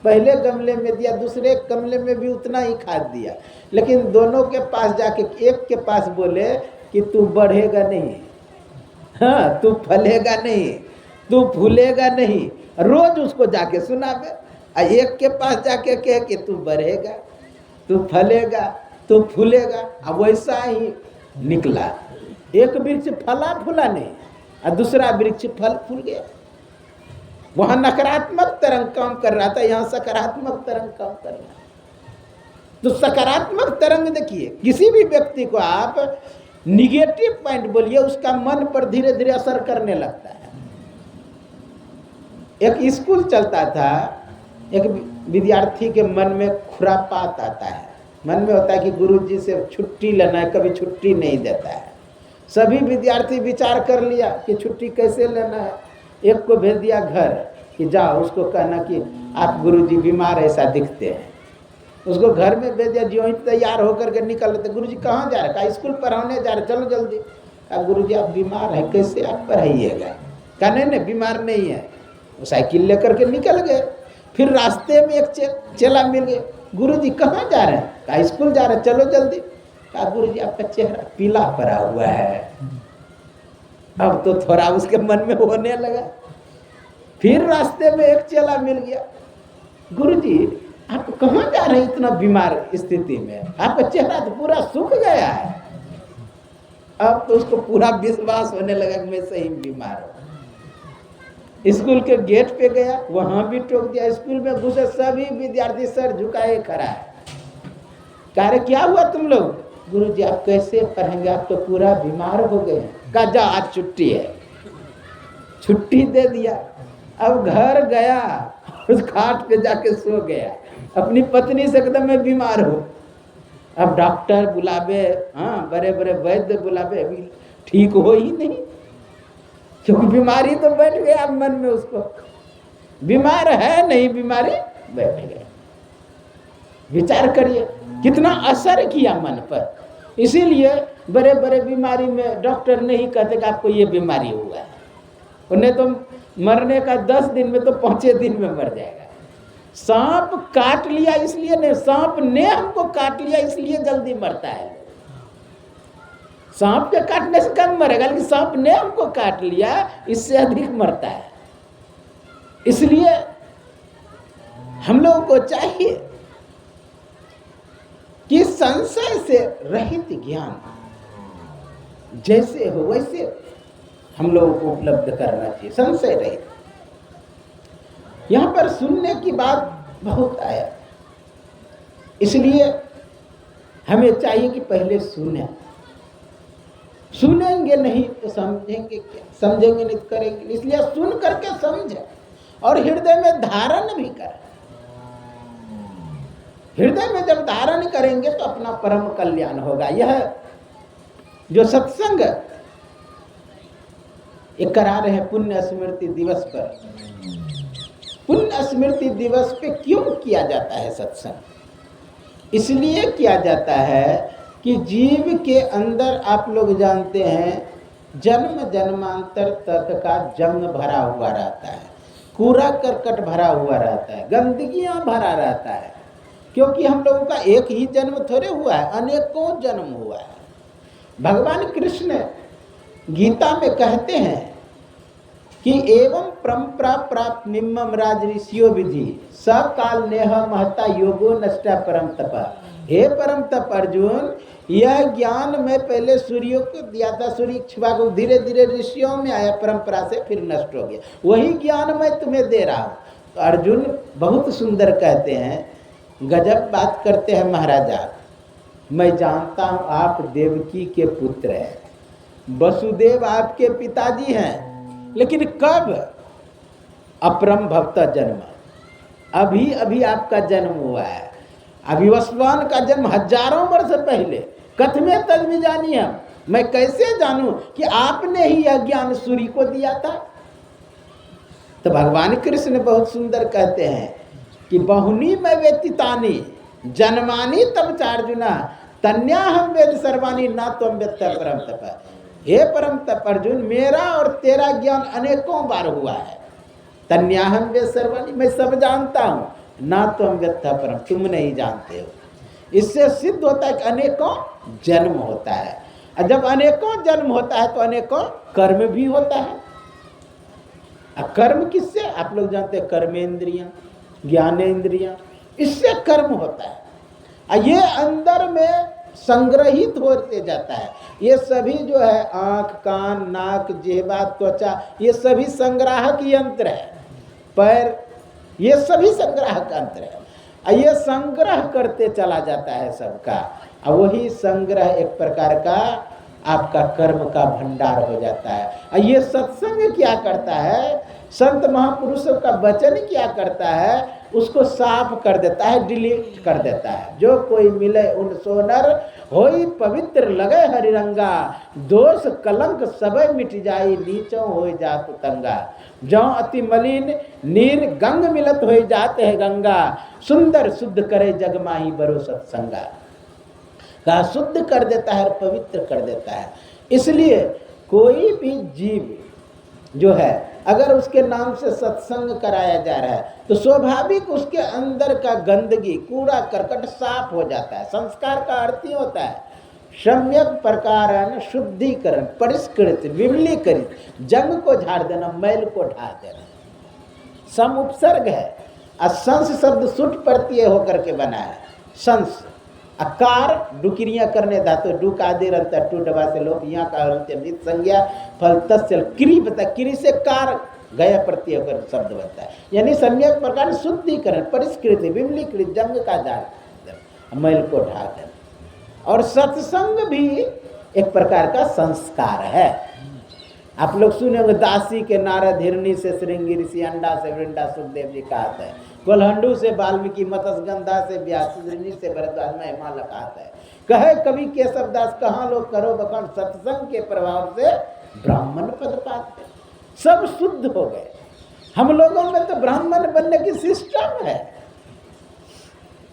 पहले गमले में दिया दूसरे गमले में भी उतना ही खाद दिया। लेकिन दोनों के पास जाके एक के पास बोले कि तू बढ़ेगा नहीं, हाँ तू फलेगा नहीं, तू फूलेगा नहीं, रोज उसको जाके सुनावे। एक के पास जाके कहे कि तू बढ़ेगा, तू फलेगा, तू फूलेगा। अब वैसा ही निकला। एक वृक्ष फला फूला नहीं और दूसरा वृक्ष फल फूल गया। वहां नकारात्मक तरंग काम कर रहा था, यहाँ सकारात्मक तरंग काम कर रहा है। तो सकारात्मक तरंग देखिए, किसी भी व्यक्ति को आप निगेटिव पॉइंट बोलिए, उसका मन पर धीरे धीरे असर करने लगता है। एक स्कूल चलता था, एक विद्यार्थी के मन में खुरापात आता है। मन में होता है कि गुरुजी से छुट्टी लेना है, कभी छुट्टी नहीं देता है। सभी विद्यार्थी विचार कर लिया कि छुट्टी कैसे लेना है। एक को भेज दिया घर कि जाओ उसको कहना कि आप गुरुजी बीमार ऐसा दिखते हैं। उसको घर में भेज दिया। जो ही तैयार होकर के निकल रहे थे, गुरुजी कहाँ जा रहे? कहा स्कूल पढ़ाने जा रहे, चलो जल्दी। कहा गुरुजी आप बीमार हैं, कैसे आप पढ़ाइएगा? कहा नहीं बीमार नहीं है। वो साइकिल लेकर के निकल गए। फिर रास्ते में एक चेला मिल गए। गुरुजी कहाँ जा रहे हैं? कहा स्कूल जा रहे, चलो जल्दी। कहा गुरुजी आपका चेहरा पीला पड़ा हुआ है। अब तो थोड़ा उसके मन में होने लगा। फिर रास्ते में एक चेला मिल गया। गुरुजी आप कहाँ जा रहे हैं इतना बीमार स्थिति में? आपका चेहरा तो पूरा सूख गया है। अब तो उसको पूरा विश्वास होने लगा कि मैं सही बीमार हूँ। स्कूल के गेट पे गया, वहां भी टोक दिया। स्कूल में घुसे, सभी विद्यार्थी सर झुकाए खड़ा है। कह रहे क्या हुआ तुम लोग? गुरुजी आप कैसे पढ़ेंगे, आप तो पूरा बीमार हो गए हैं। कहा जा आज छुट्टी है। छुट्टी दे दिया। अब घर गया, उस खाट पे जाके सो गया। अपनी पत्नी से एकदम मैं बीमार हूँ। अब डॉक्टर बुलावे, हाँ बड़े बड़े वैद्य बुलावे, अभी ठीक हो ही नहीं, क्योंकि बीमारी तो बैठ गया मन में। उसको बीमार है नहीं, बीमारी बैठ गया। विचार करिए कितना असर किया मन पर। इसीलिए बड़े बड़े बीमारी में डॉक्टर नहीं कहते कि आपको ये बीमारी हुआ है। उन्हें तो मरने का 10 दिन में तो 5 दिन में मर जाएगा। सांप काट लिया इसलिए नहीं, सांप ने हमको काट लिया इसलिए जल्दी मरता है। सांप के काटने से कम मरेगा, लेकिन सांप ने हमको काट लिया इससे अधिक मरता है। इसलिए हम लोगों को चाहिए कि संशय से रहित ज्ञान जैसे हो वैसे हम लोगों को उपलब्ध करना चाहिए, संशय रहित। यहां पर सुनने की बात बहुत आया, इसलिए हमें चाहिए कि पहले सुने। सुनेंगे नहीं तो समझेंगे क्या? समझेंगे नहीं तो करेंगे। इसलिए सुन करके समझे और हृदय में धारण भी करें। हृदय में जब धारण करेंगे तो अपना परम कल्याण होगा। यह जो सत्संग ये करा रहे हैं पुण्य स्मृति दिवस पर, पुण्य स्मृति दिवस पे क्यों किया जाता है सत्संग? इसलिए किया जाता है कि जीव के अंदर आप लोग जानते हैं जन्म जन्मांतर तक का जंग भरा हुआ रहता है, कूड़ा करकट भरा हुआ रहता है, गंदगियां भरा रहता है। क्योंकि हम लोगों का एक ही जन्म थोड़े हुआ है, अनेकों जन्म हुआ है। भगवान कृष्ण गीता में कहते हैं कि एवं परंपरा प्राप्त निम्नम राज ऋषियो विधि सकाल नेह महता योगो नष्टा परम तपा। हे परम तप अर्जुन, यह ज्ञान मैं पहले सूर्यों को दिया था, सूर्य इक्ष्वा को, धीरे धीरे ऋषियों में आया, परंपरा से फिर नष्ट हो गया। वही ज्ञान मैं तुम्हें दे रहा हूँ। तो अर्जुन बहुत सुंदर कहते हैं, गजब बात करते हैं महाराजा। मैं जानता हूँ आप देवकी के पुत्र हैं, वसुदेव आपके पिताजी हैं, लेकिन कब? अपरम भवता जन्म, अभी अभी आपका जन्म हुआ है। अभिवस्वान का जन्म हजारों वर्ष पहले। कथमे तद जानी हम, मैं कैसे जानूं कि आपने ही यह ज्ञान सूर्य को दिया था? तो भगवान कृष्ण बहुत सुंदर कहते हैं कि बहुनी में व्यतीतानी जन्मानी तब चार्जुना तन्या हम वेद सर्वानी ना तुम वेद परम तप। हे परम तप अर्जुन, मेरा और तेरा ज्ञान अनेकों बार हुआ है। तन्या हम वेद सर्वानी, मैं सब जानता हूँ, ना तुम वेद परम, तुम नहीं जानते हो। इससे सिद्ध होता है कि अनेकों जन्म होता है, और जब अनेकों जन्म होता है तो अनेकों कर्म भी होता है। कर्म किससे? आप लोग जानते हैं, कर्मेंद्रियां, ज्ञानेंद्रियां, इससे कर्म होता है। ये अंदर में संग्रहित होते जाता है। ये सभी जो है आंख, कान, नाक, जिह्वा, त्वचा, ये सभी संग्राहक यंत्र है। पैर, ये सभी संग्राहक यंत्र है। ये संग्रह करते चला जाता है सबका, और वही संग्रह एक प्रकार का आपका कर्म का भंडार हो जाता है। ये सत्संग क्या करता है? संत महापुरुषों का वचन क्या करता है? उसको साफ कर देता है, डिलीट कर देता है। जो कोई मिले उन सोनर होई पवित्र लगे हरिरंगा, दोष कलंक सबे मिट जाई नीचों हो जात तंगा। जो अति मलिन नीर गंग मिलत हो जाते है गंगा, सुंदर शुद्ध करे जग माही बरो सत्संगा। का शुद्ध कर देता है और पवित्र कर देता है। इसलिए कोई भी जीव जो है, अगर उसके नाम से सत्संग कराया जा रहा है तो स्वाभाविक उसके अंदर का गंदगी, कूड़ा करकट साफ हो जाता है। संस्कार का अर्थ ही होता है सम्यक प्रकार शुद्धिकरण, परिष्कृत, विमलीकृत, जंग को झाड़ देना, मैल को ढा देना। सम उपसर्ग है। संस शब्द सुट प्रत्यय होकर के बना है, संस। अकार डुकिरियां करने धातु डुक आदि रंत टू डबा से लोप यहाँ का नित संज्ञा फल तस्य क्री बता, क्री से कार गया प्रत्यय होकर शब्द बनता है, यानी सम्यक प्रकार शुद्धिकरण, परिष्कृति, विमलीकृत, जंग का जाल, मैल को ढाकर। और सत्संग भी एक प्रकार का संस्कार है। आप लोग सुने होंगे दासी के नारद, हिरणी से श्रृंगी ऋषि, अंडा से वृंदा, सुखदेव जी कहत है, कोल्हंडू से वाल्मीकि, मत्स्यगंधा से व्यास, ऋषि से भरद्वाज, महिमा लखात है। कहे कवि केशवदास, कहाँ लोग करो बखान, सत्संग के प्रभाव से ब्राह्मण पद पाते, सब शुद्ध हो गए। हम लोगों में तो ब्राह्मण बनने की सिस्टम है।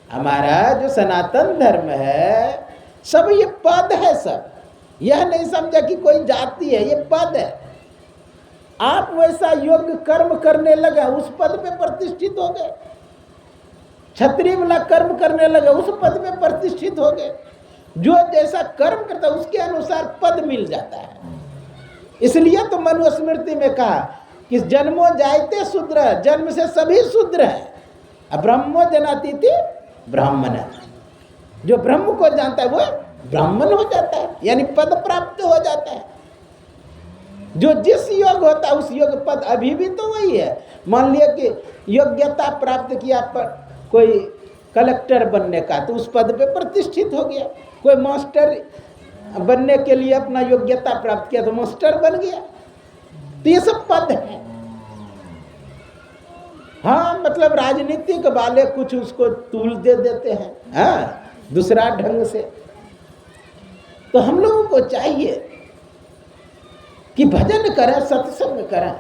हमारा जो सनातन धर्म है सब ये पद है, सब यह नहीं समझा कि कोई जाति है, ये पद है। आप वैसा योग्य कर्म करने लगे उस पद पे प्रतिष्ठित हो गए, क्षत्रिय वाला कर्म करने लगे उस पद पे प्रतिष्ठित हो गए। जो जैसा कर्म करता है उसके अनुसार पद मिल जाता है। इसलिए तो मनुस्मृति में कहा कि जन्मो जायते शूद्र, जन्म से सभी शूद्र हैं, अब ब्रह्मो जनातिथि ब्राह्मण है। जो ब्रह्म को जानता है वो ब्राह्मण हो जाता है, यानी पद प्राप्त हो जाता है। जो जिस योग होता है उस योग पद अभी भी तो वही है। मान लिया कि योग्यता प्राप्त किया पर कोई कलेक्टर बनने का, तो उस पद पे प्रतिष्ठित हो गया। कोई मास्टर बनने के लिए अपना योग्यता प्राप्त किया तो मास्टर बन गया। तो ये सब पद है। हाँ, मतलब राजनीतिक वाले कुछ उसको तूल दे देते हैं, हाँ, दूसरा ढंग से। तो हम लोगों को चाहिए कि भजन करें, सत्संग करें।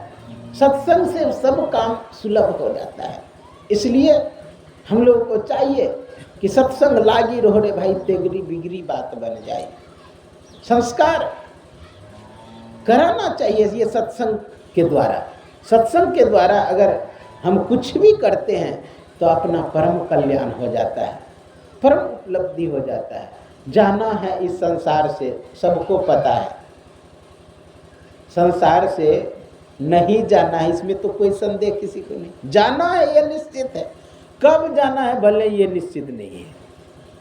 सत्संग से सब काम सुलभ हो जाता है। इसलिए हम लोगों को चाहिए कि सत्संग लागी रहो रे भाई, तेगरी बिगरी बात बन जाए। संस्कार कराना चाहिए ये सत्संग के द्वारा। सत्संग के द्वारा अगर हम कुछ भी करते हैं तो अपना परम कल्याण हो जाता है, परम उपलब्धि हो जाता है। जाना है इस संसार से, सबको पता है। संसार से नहीं जाना है, इसमें तो कोई संदेह किसी को नहीं। जाना है ये निश्चित है, कब जाना है भले ये निश्चित नहीं है।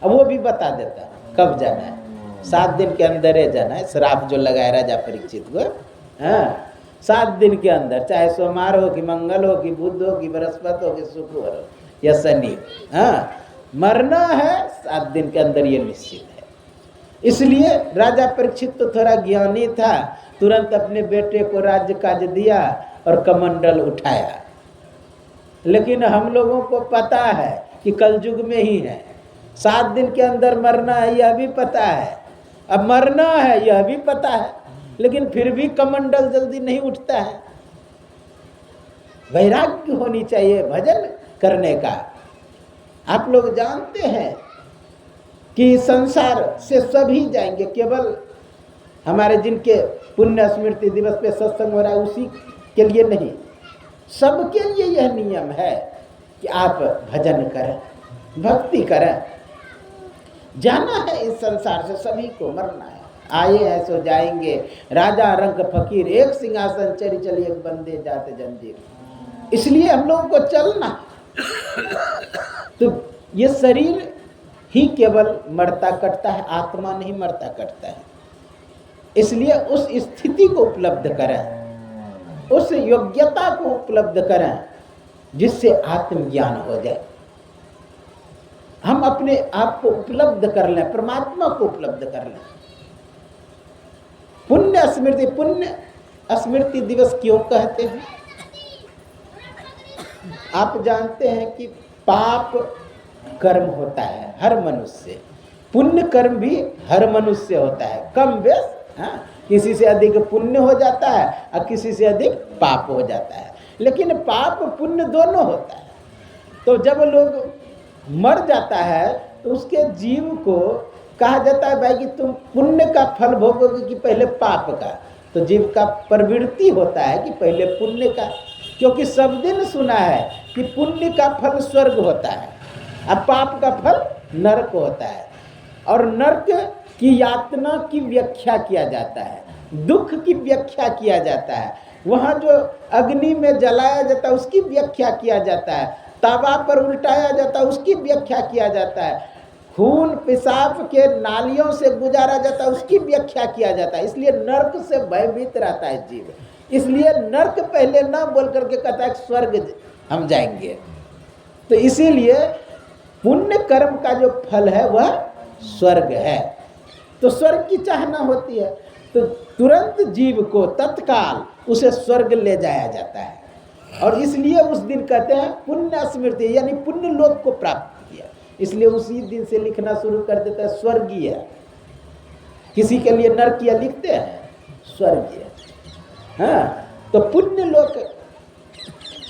अब वो भी बता देता है कब जाना है, 7 दिन के अंदर ही जाना है। श्राप जो लगाया राजा परीक्षित को, हाँ, 7 दिन के अंदर, चाहे सोमवार हो कि मंगल हो कि बुध हो कि बृहस्पति हो कि शुक्रवार हो या शनि, हाँ, मरना है 7 दिन के अंदर, ये निश्चित है। इसलिए राजा परीक्षित तो थोड़ा ज्ञानी था, तुरंत अपने बेटे को राज्य काज दिया और कमंडल उठाया। लेकिन हम लोगों को पता है कि कलयुग में ही है, 7 दिन के अंदर मरना है यह भी पता है, अब मरना है यह भी पता है, लेकिन फिर भी कमंडल जल्दी नहीं उठता है। वैराग्य होनी चाहिए भजन करने का। आप लोग जानते हैं कि संसार से सभी जाएंगे, केवल हमारे जिनके पुण्य स्मृति दिवस पे सत्संग हो रहा है उसी के लिए नहीं, सबके लिए यह नियम है कि आप भजन करें, भक्ति करें। जाना है इस संसार से, सभी को मरना है। आए हैं सो जाएंगे, राजा रंग फकीर, एक सिंहासन चरी चली एक बंदे जाते जंजीर। इसलिए हम लोगों को चलना। तो ये शरीर ही केवल मरता कटता है, आत्मा नहीं मरता कटता है। इसलिए उस स्थिति को उपलब्ध करें, उस योग्यता को उपलब्ध करें जिससे आत्मज्ञान हो जाए। हम अपने आप को उपलब्ध कर लें, परमात्मा को उपलब्ध कर लें। पुण्य स्मृति दिवस क्यों कहते हैं? आप जानते हैं कि पाप कर्म होता है हर मनुष्य, पुण्य कर्म भी हर मनुष्य होता है, कम बेस। हाँ, किसी से अधिक पुण्य हो जाता है और किसी से अधिक पाप हो जाता है, लेकिन पाप पुण्य दोनों होता है। तो जब लोग मर जाता है तो उसके जीव को कहा जाता है भाई कि तुम पुण्य का फल भोगोगे कि पहले पाप का। तो जीव का प्रवृत्ति होता है कि पहले पुण्य का, क्योंकि सब दिन सुना है कि पुण्य का फल स्वर्ग होता है और पाप का फल नरक होता है। और नरक की यातना की व्याख्या किया जाता है, दुख की व्याख्या किया जाता है, वहाँ जो अग्नि में जलाया जाता है उसकी व्याख्या किया जाता है। तवा पर उल्टाया जाता है, उसकी व्याख्या किया जाता है, खून पेशाब के नालियों से गुजारा जाता है, उसकी व्याख्या किया जाता है। इसलिए नर्क से भयभीत रहता है जीव, इसलिए नर्क पहले ना बोल करके कहता है स्वर्ग हम जाएंगे। तो इसीलिए पुण्य कर्म का जो फल है वह स्वर्ग है। तो स्वर्ग की चाहना होती है, तो तुरंत जीव को तत्काल उसे स्वर्ग ले जाया जाता है। और इसलिए उस दिन कहते हैं पुण्य स्मृति, यानी पुण्य लोक को प्राप्त किया। इसलिए उसी दिन से लिखना शुरू कर देता है स्वर्गीय। किसी के लिए नरकीय लिखते हैं, स्वर्गीय। हाँ, तो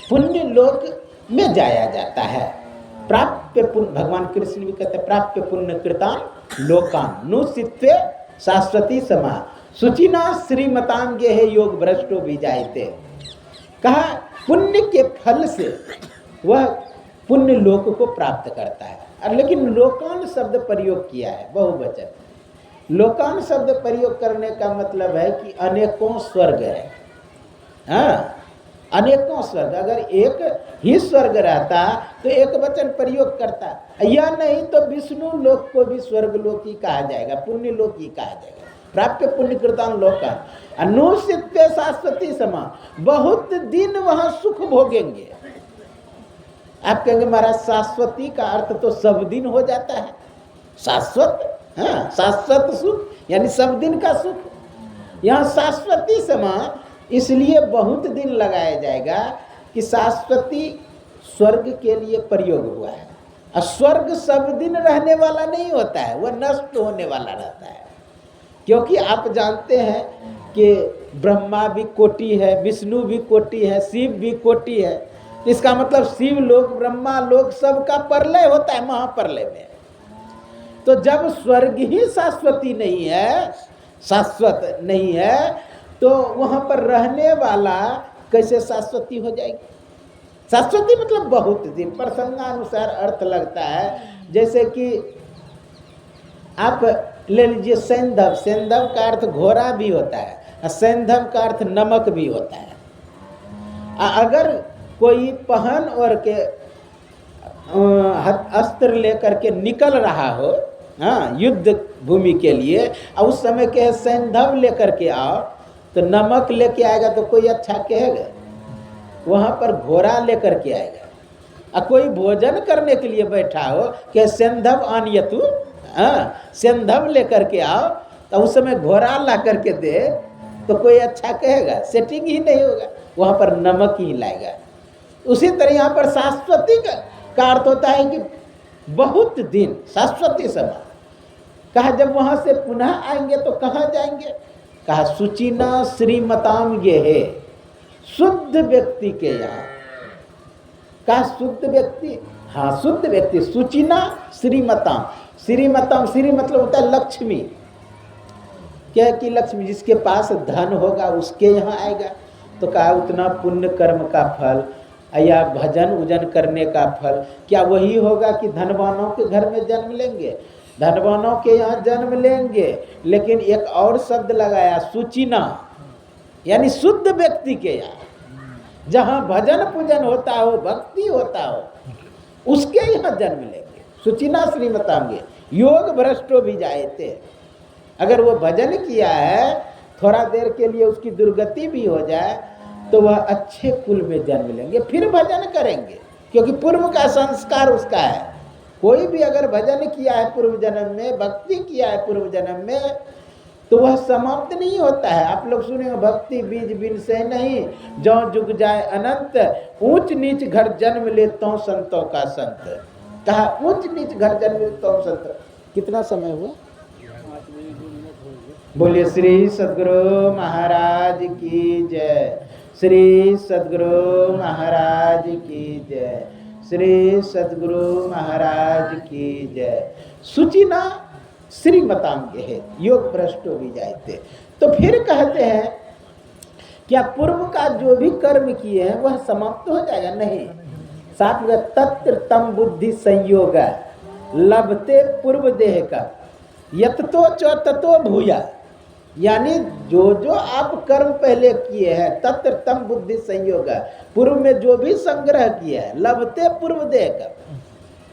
पुण्य लोक में जाया जाता है। प्राप्य पुण्य, भगवान कृष्ण भी कहते हैं प्राप्य पुण्य कृतान लोकान नुसित्वे शाश्वती समा सुचिना श्रीमतांगे है योग भ्रष्टो भी जायते। कहा पुण्य के फल से वह पुण्य लोक को प्राप्त करता है। लेकिन लोकान शब्द प्रयोग किया है बहुवचन। लोकान शब्द प्रयोग करने का मतलब है कि अनेकों स्वर्ग है। हाँ, अनेकों स्वर्ग। अगर एक ही स्वर्ग रहता तो एक वचन प्रयोग करता, या नहीं तो विष्णु लोक को भी स्वर्ग लोक ही कहा जाएगा, पुण्य लोक ही कहा जाएगा। प्राप्य पुण्य कृतान लोकान अनुसित्वे शाश्वती समा, बहुत दिन वहां सुख भोगेंगे। आप कहेंगे महाराज शाश्वती का अर्थ तो सब दिन हो जाता है, शाश्वत। हाँ, शाश्वत सुख यानी सब दिन का सुख। यहाँ शाश्वती समा इसलिए बहुत दिन लगाया जाएगा कि शाश्वती स्वर्ग के लिए प्रयोग हुआ है। और स्वर्ग सब दिन रहने वाला नहीं होता है, वह नष्ट होने वाला रहता है। क्योंकि आप जानते हैं कि ब्रह्मा भी कोटि है, विष्णु भी कोटि है, शिव भी कोटि है। इसका मतलब शिव लोक, ब्रह्मा लोक सबका प्रलय होता है महाप्रलय में। तो जब स्वर्ग ही शाश्वती नहीं है, शाश्वत नहीं है, तो वहां पर रहने वाला कैसे शाश्वती हो जाएगी? शाश्वती मतलब बहुत दिन, प्रसंगानुसार अर्थ लगता है। जैसे कि आप ले लीजिए सैंधव, सैंधव का अर्थ घोड़ा भी होता है, और सैंधव का अर्थ नमक भी होता है। अगर कोई पहन और के अस्त्र लेकर के निकल रहा हो, हाँ, युद्ध भूमि के लिए, और उस समय के सैंधव लेकर के आओ, तो नमक लेके आएगा तो कोई अच्छा कहेगा? वहां पर घोड़ा लेकर के आएगा। और कोई भोजन करने के लिए बैठा हो कि सेंधव आनिए तू, हाँ, सेंधव लेकर के आओ, तो उस समय घोड़ा ला करके दे तो कोई अच्छा कहेगा? सेटिंग ही नहीं होगा, वहां पर नमक ही लाएगा। उसी तरह यहाँ पर शाश्वती का अर्थ होता है कि बहुत दिन, शाश्वती समय। कहा जब वहां से पुनः आएंगे तो कहाँ जाएंगे? कहा सुचिना श्रीमताम ये है, शुद्ध व्यक्ति के यहाँ। कहा शुद्ध व्यक्ति, हाँ शुद्ध व्यक्ति। सुचिना श्रीमताम, श्रीमताम, श्री मतलब होता है लक्ष्मी। क्या कि लक्ष्मी जिसके पास धन होगा उसके यहाँ आएगा। तो कहा उतना पुण्य कर्म का फल या भजन उजन करने का फल क्या वही होगा कि धनवानों के घर में जन्म लेंगे? धनवानों के यहाँ जन्म लेंगे, लेकिन एक और शब्द लगाया सुचिना, यानी शुद्ध व्यक्ति के यहाँ, जहाँ भजन पूजन होता हो, भक्ति होता हो, उसके यहाँ जन्म लेंगे। सुचिना श्रीमतांगे योग भ्रष्टो भी जायते। अगर वो भजन किया है, थोड़ा देर के लिए उसकी दुर्गति भी हो जाए, तो वह अच्छे कुल में जन्म लेंगे, फिर भजन करेंगे, क्योंकि पूर्व का संस्कार उसका है। कोई भी अगर भजन किया है पूर्व जन्म में, भक्ति किया है पूर्व जन्म में, तो वह समाप्त नहीं होता है। आप लोग सुने भक्ति बीज बिन से नहीं, जो जुग जाए अनंत, ऊंच नीच घर जन्म ले तो संतों का संत। कहा ऊंच नीच घर जन्म ले तो संत। कितना समय हुआ? बोलिए श्री सद्गुरु महाराज की जय, श्री सद्गुरु महाराज की जय, श्री सद्गुरु महाराज की जय। सुचिना श्रीमतांगे है योग भ्रष्टो भी जायते। तो फिर कहते हैं क्या पूर्व का जो भी कर्म किए हैं वह समाप्त हो जाएगा? नहीं। साथ में तत्र तम बुद्धि संयोग लभते पूर्व देह का यतो च ततो भूया। यानी जो जो आप कर्म पहले किए हैं तत्र तम बुद्धि संयोग है, पूर्व में जो भी संग्रह किया है, लभते पूर्व देह का,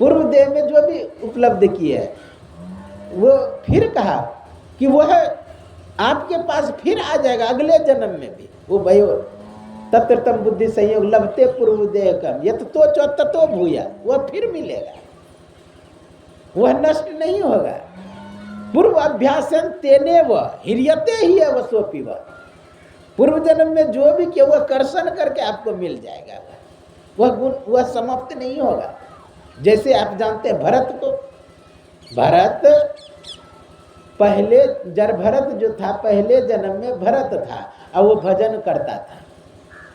पूर्व देह में जो भी उपलब्ध किए है वो फिर कहा कि वह आपके पास फिर आ जाएगा अगले जन्म में भी। वो भाई तत्र तम बुद्धि संयोग लभते पूर्व देह कम यत तो चो ततो भूया, वह फिर मिलेगा, वह नष्ट नहीं होगा। पूर्व अभ्यासन तेने व हिरियते ही है वसोपी व, पूर्व जन्म में जो भी किया वह कर्षण करके आपको मिल जाएगा, वह गुण वह समाप्त नहीं होगा। जैसे आप जानते हैं भरत को, भरत पहले भरत जो था पहले जन्म में भरत था और वो भजन करता था,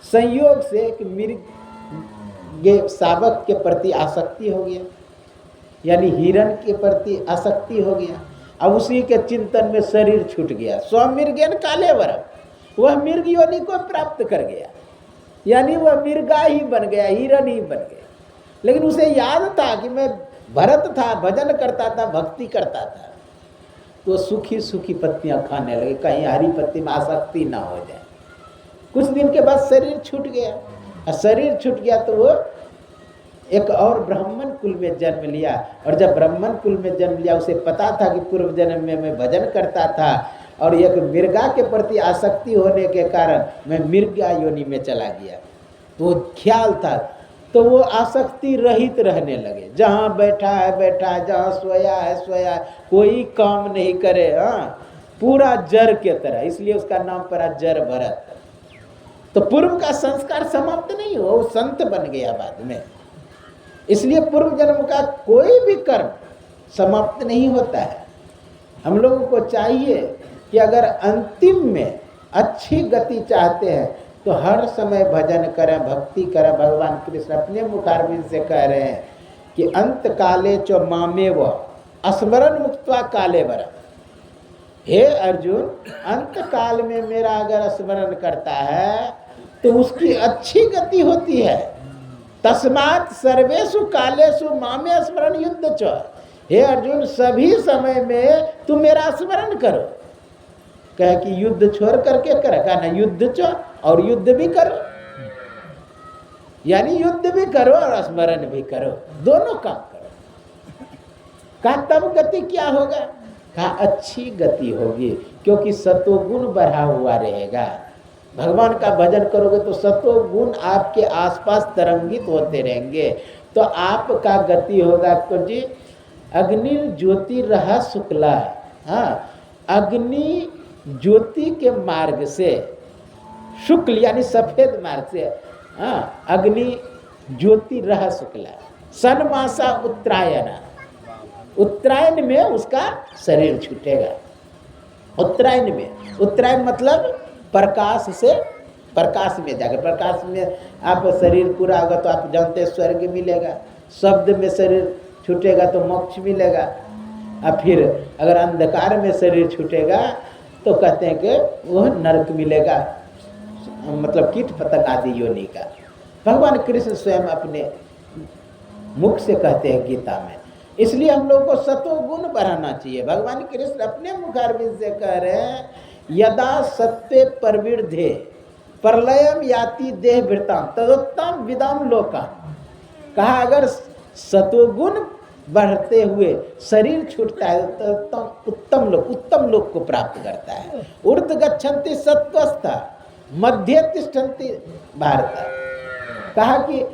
संयोग से एक मृग शावक के प्रति आसक्ति हो गया, यानी हिरण के प्रति आसक्ति हो गया, अब उसी के चिंतन में शरीर छूट गया, स्वमृगेन काले वरम, वह मृग योनि को प्राप्त कर गया, यानी वह मृगा ही बन गया, हिरण ही बन गया। लेकिन उसे याद था कि मैं भरत था, भजन करता था, भक्ति करता था, तो सूखी सूखी पत्तियां खाने लगे, कहीं हरी पत्ती में आसक्ति ना हो जाए। कुछ दिन के बाद शरीर छूट गया, और शरीर छूट गया तो वो एक और ब्राह्मण कुल में जन्म लिया, और जब ब्राह्मण कुल में जन्म लिया उसे पता था कि पूर्व जन्म में मैं भजन करता था और एक मृगा के प्रति आसक्ति होने के कारण मैं मृगा योनि में चला गया, तो ख्याल था, तो वो आसक्ति रहित रहने लगे, जहाँ बैठा है, जहाँ सोया है सोया, कोई काम नहीं करे, हाँ पूरा जर के तरह, इसलिए उसका नाम पड़ा जर भरत। तो पूर्व का संस्कार समाप्त नहीं हुआ, वो संत बन गया बाद में। इसलिए पूर्व जन्म का कोई भी कर्म समाप्त नहीं होता है। हम लोगों को चाहिए कि अगर अंतिम में अच्छी गति चाहते हैं तो हर समय भजन करें, भक्ति करें। भगवान कृष्ण अपने मुखारविंद से कह रहे हैं कि अंत काले चो मामेव स्मरण मुक्त्वा काले वर, हे अर्जुन अंत काल में मेरा अगर स्मरण करता है तो उसकी अच्छी गति होती है। तस्मात् सर्वेषु कालेषु मामे स्मरण युद्ध च, हे अर्जुन सभी समय में तुम मेरा स्मरण करो। कहे कि युद्ध छोड़ करके करे, कहा ना युद्ध च, और युद्ध भी करो, यानी युद्ध भी करो और स्मरण भी करो, दोनों काम करो। कहा तब गति क्या होगा? कहा अच्छी गति होगी, क्योंकि सतोगुण बढ़ा हुआ रहेगा। भगवान का भजन करोगे तो सतोगुण आपके आसपास तरंगित होते रहेंगे, तो आपका गति होगा। तो जी अग्नि ज्योति रहा शुक्ला, हाँ अग्नि ज्योति के मार्ग से, शुक्ल यानी सफेद मार्ग से, हाँ अग्नि ज्योति रहा शुक्ला, सन मासा उत्तरायण, उत्तरायण में उसका शरीर छूटेगा। उत्तरायण में, उत्तरायण मतलब प्रकाश से प्रकाश में जाकर, प्रकाश में आप शरीर पूरा होगा तो आप जानते हैं स्वर्ग मिलेगा, शब्द में शरीर छूटेगा तो मोक्ष मिलेगा, और फिर अगर अंधकार में शरीर छूटेगा तो कहते हैं कि वह नरक मिलेगा, मतलब कीट पतंग आदि योनि का। भगवान कृष्ण स्वयं अपने मुख से कहते हैं गीता में। इसलिए हम लोगों को सतोगुण बढ़ाना चाहिए। भगवान कृष्ण अपने मुखारविंद से कह रहे हैं यदा सत्य प्रवृद्धे प्रलयम याति देह वृताम तदोत्तम विदाम लोका। कहा अगर सतोगुण बढ़ते हुए शरीर छूटता है तो उत्तम लोक को प्राप्त करता है। ऊर्ध्व गच्छन्ति सत्वस्था मध्य तिष्ठन्ति भारत। कहा कि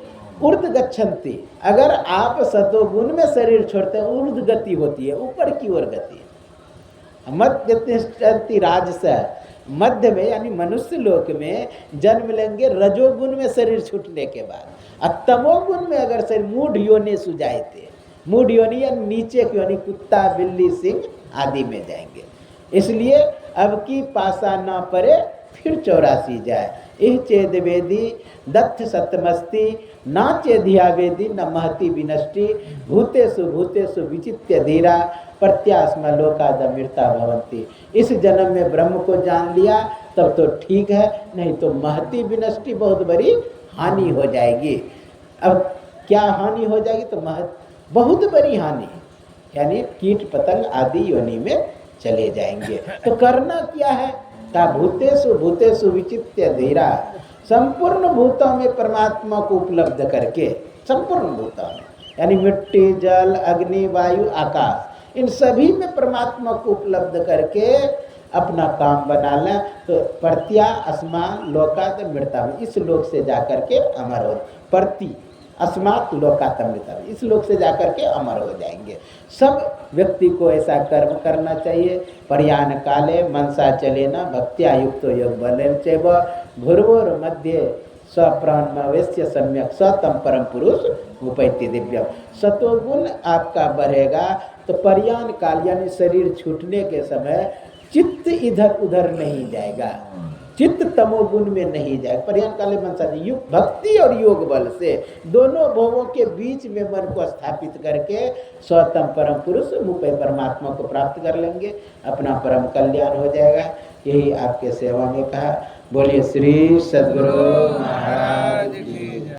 ऊर्ध्व गच्छन्ति, अगर आप सतोगुण में शरीर छोड़ते हैं ऊर्ध्व गति होती है, ऊपर की ओर गति है। मध्य तिष्ठन्ति राजस, मध्य में यानी मनुष्य लोक में जन्म लेंगे रजोगुण में शरीर छूटने के बाद, और तमोगुण में अगर शरीर मूढ़ योनि सुजायते, मूढ़ योनि या नीचे की योनि कुत्ता बिल्ली सिंह आदि में जाएंगे। इसलिए अब की पासा ना परे फिर 84 जाए। इह चेद वेदी दत्थ सतमस्ति ना चेधिया वेदी न महति विनष्टि भूतेषु विचित्य धीरा प्रत्यास्म लोकादमृता भवंती। इस जन्म में ब्रह्म को जान लिया तब तो ठीक है, नहीं तो महति विनष्टि बहुत बड़ी हानि हो जाएगी। अब क्या हानि हो जाएगी? तो बहुत बड़ी हानि, यानी कीट पतंग आदि योनि में चले जाएंगे। तो करना क्या है? का भूतेषु भूतेषु विचित्य धीरा, संपूर्ण भूतों में परमात्मा को उपलब्ध करके, संपूर्ण भूतों में यानी मिट्टी, जल, अग्नि, वायु, आकाश, इन सभी में परमात्मा को उपलब्ध करके अपना काम बना लें तो प्रत्या अस्मान लोकात मृता, इस लोक से जाकर के अमर हो, प्रति अस्मात् लोकात मृता, इस लोक से जाकर के अमर हो जाएंगे। सब व्यक्ति को ऐसा कर्म करना चाहिए। पर्यान काले मनसा चलेना भक्त्या युक्तो योग बलेन चैव भूर्भुर मध्य स्वप्राणमवेश्य सम्यक सतम परम पुरुष उपैति दिव्यम। सतोगुण आपका बढ़ेगा तो पर्यान काल यानी शरीर छूटने के समय चित्त इधर उधर नहीं जाएगा, चित्त तमोगुण में नहीं जाएगा। पर्यान काले मनसा युग भक्ति और योग बल से दोनों भवों के बीच में मन को स्थापित करके स्वतम परम पुरुष मुपय परमात्मा को प्राप्त कर लेंगे, अपना परम कल्याण हो जाएगा। यही आपके सेवा में कहा। बोलिए श्री सद्गुरु महाराज।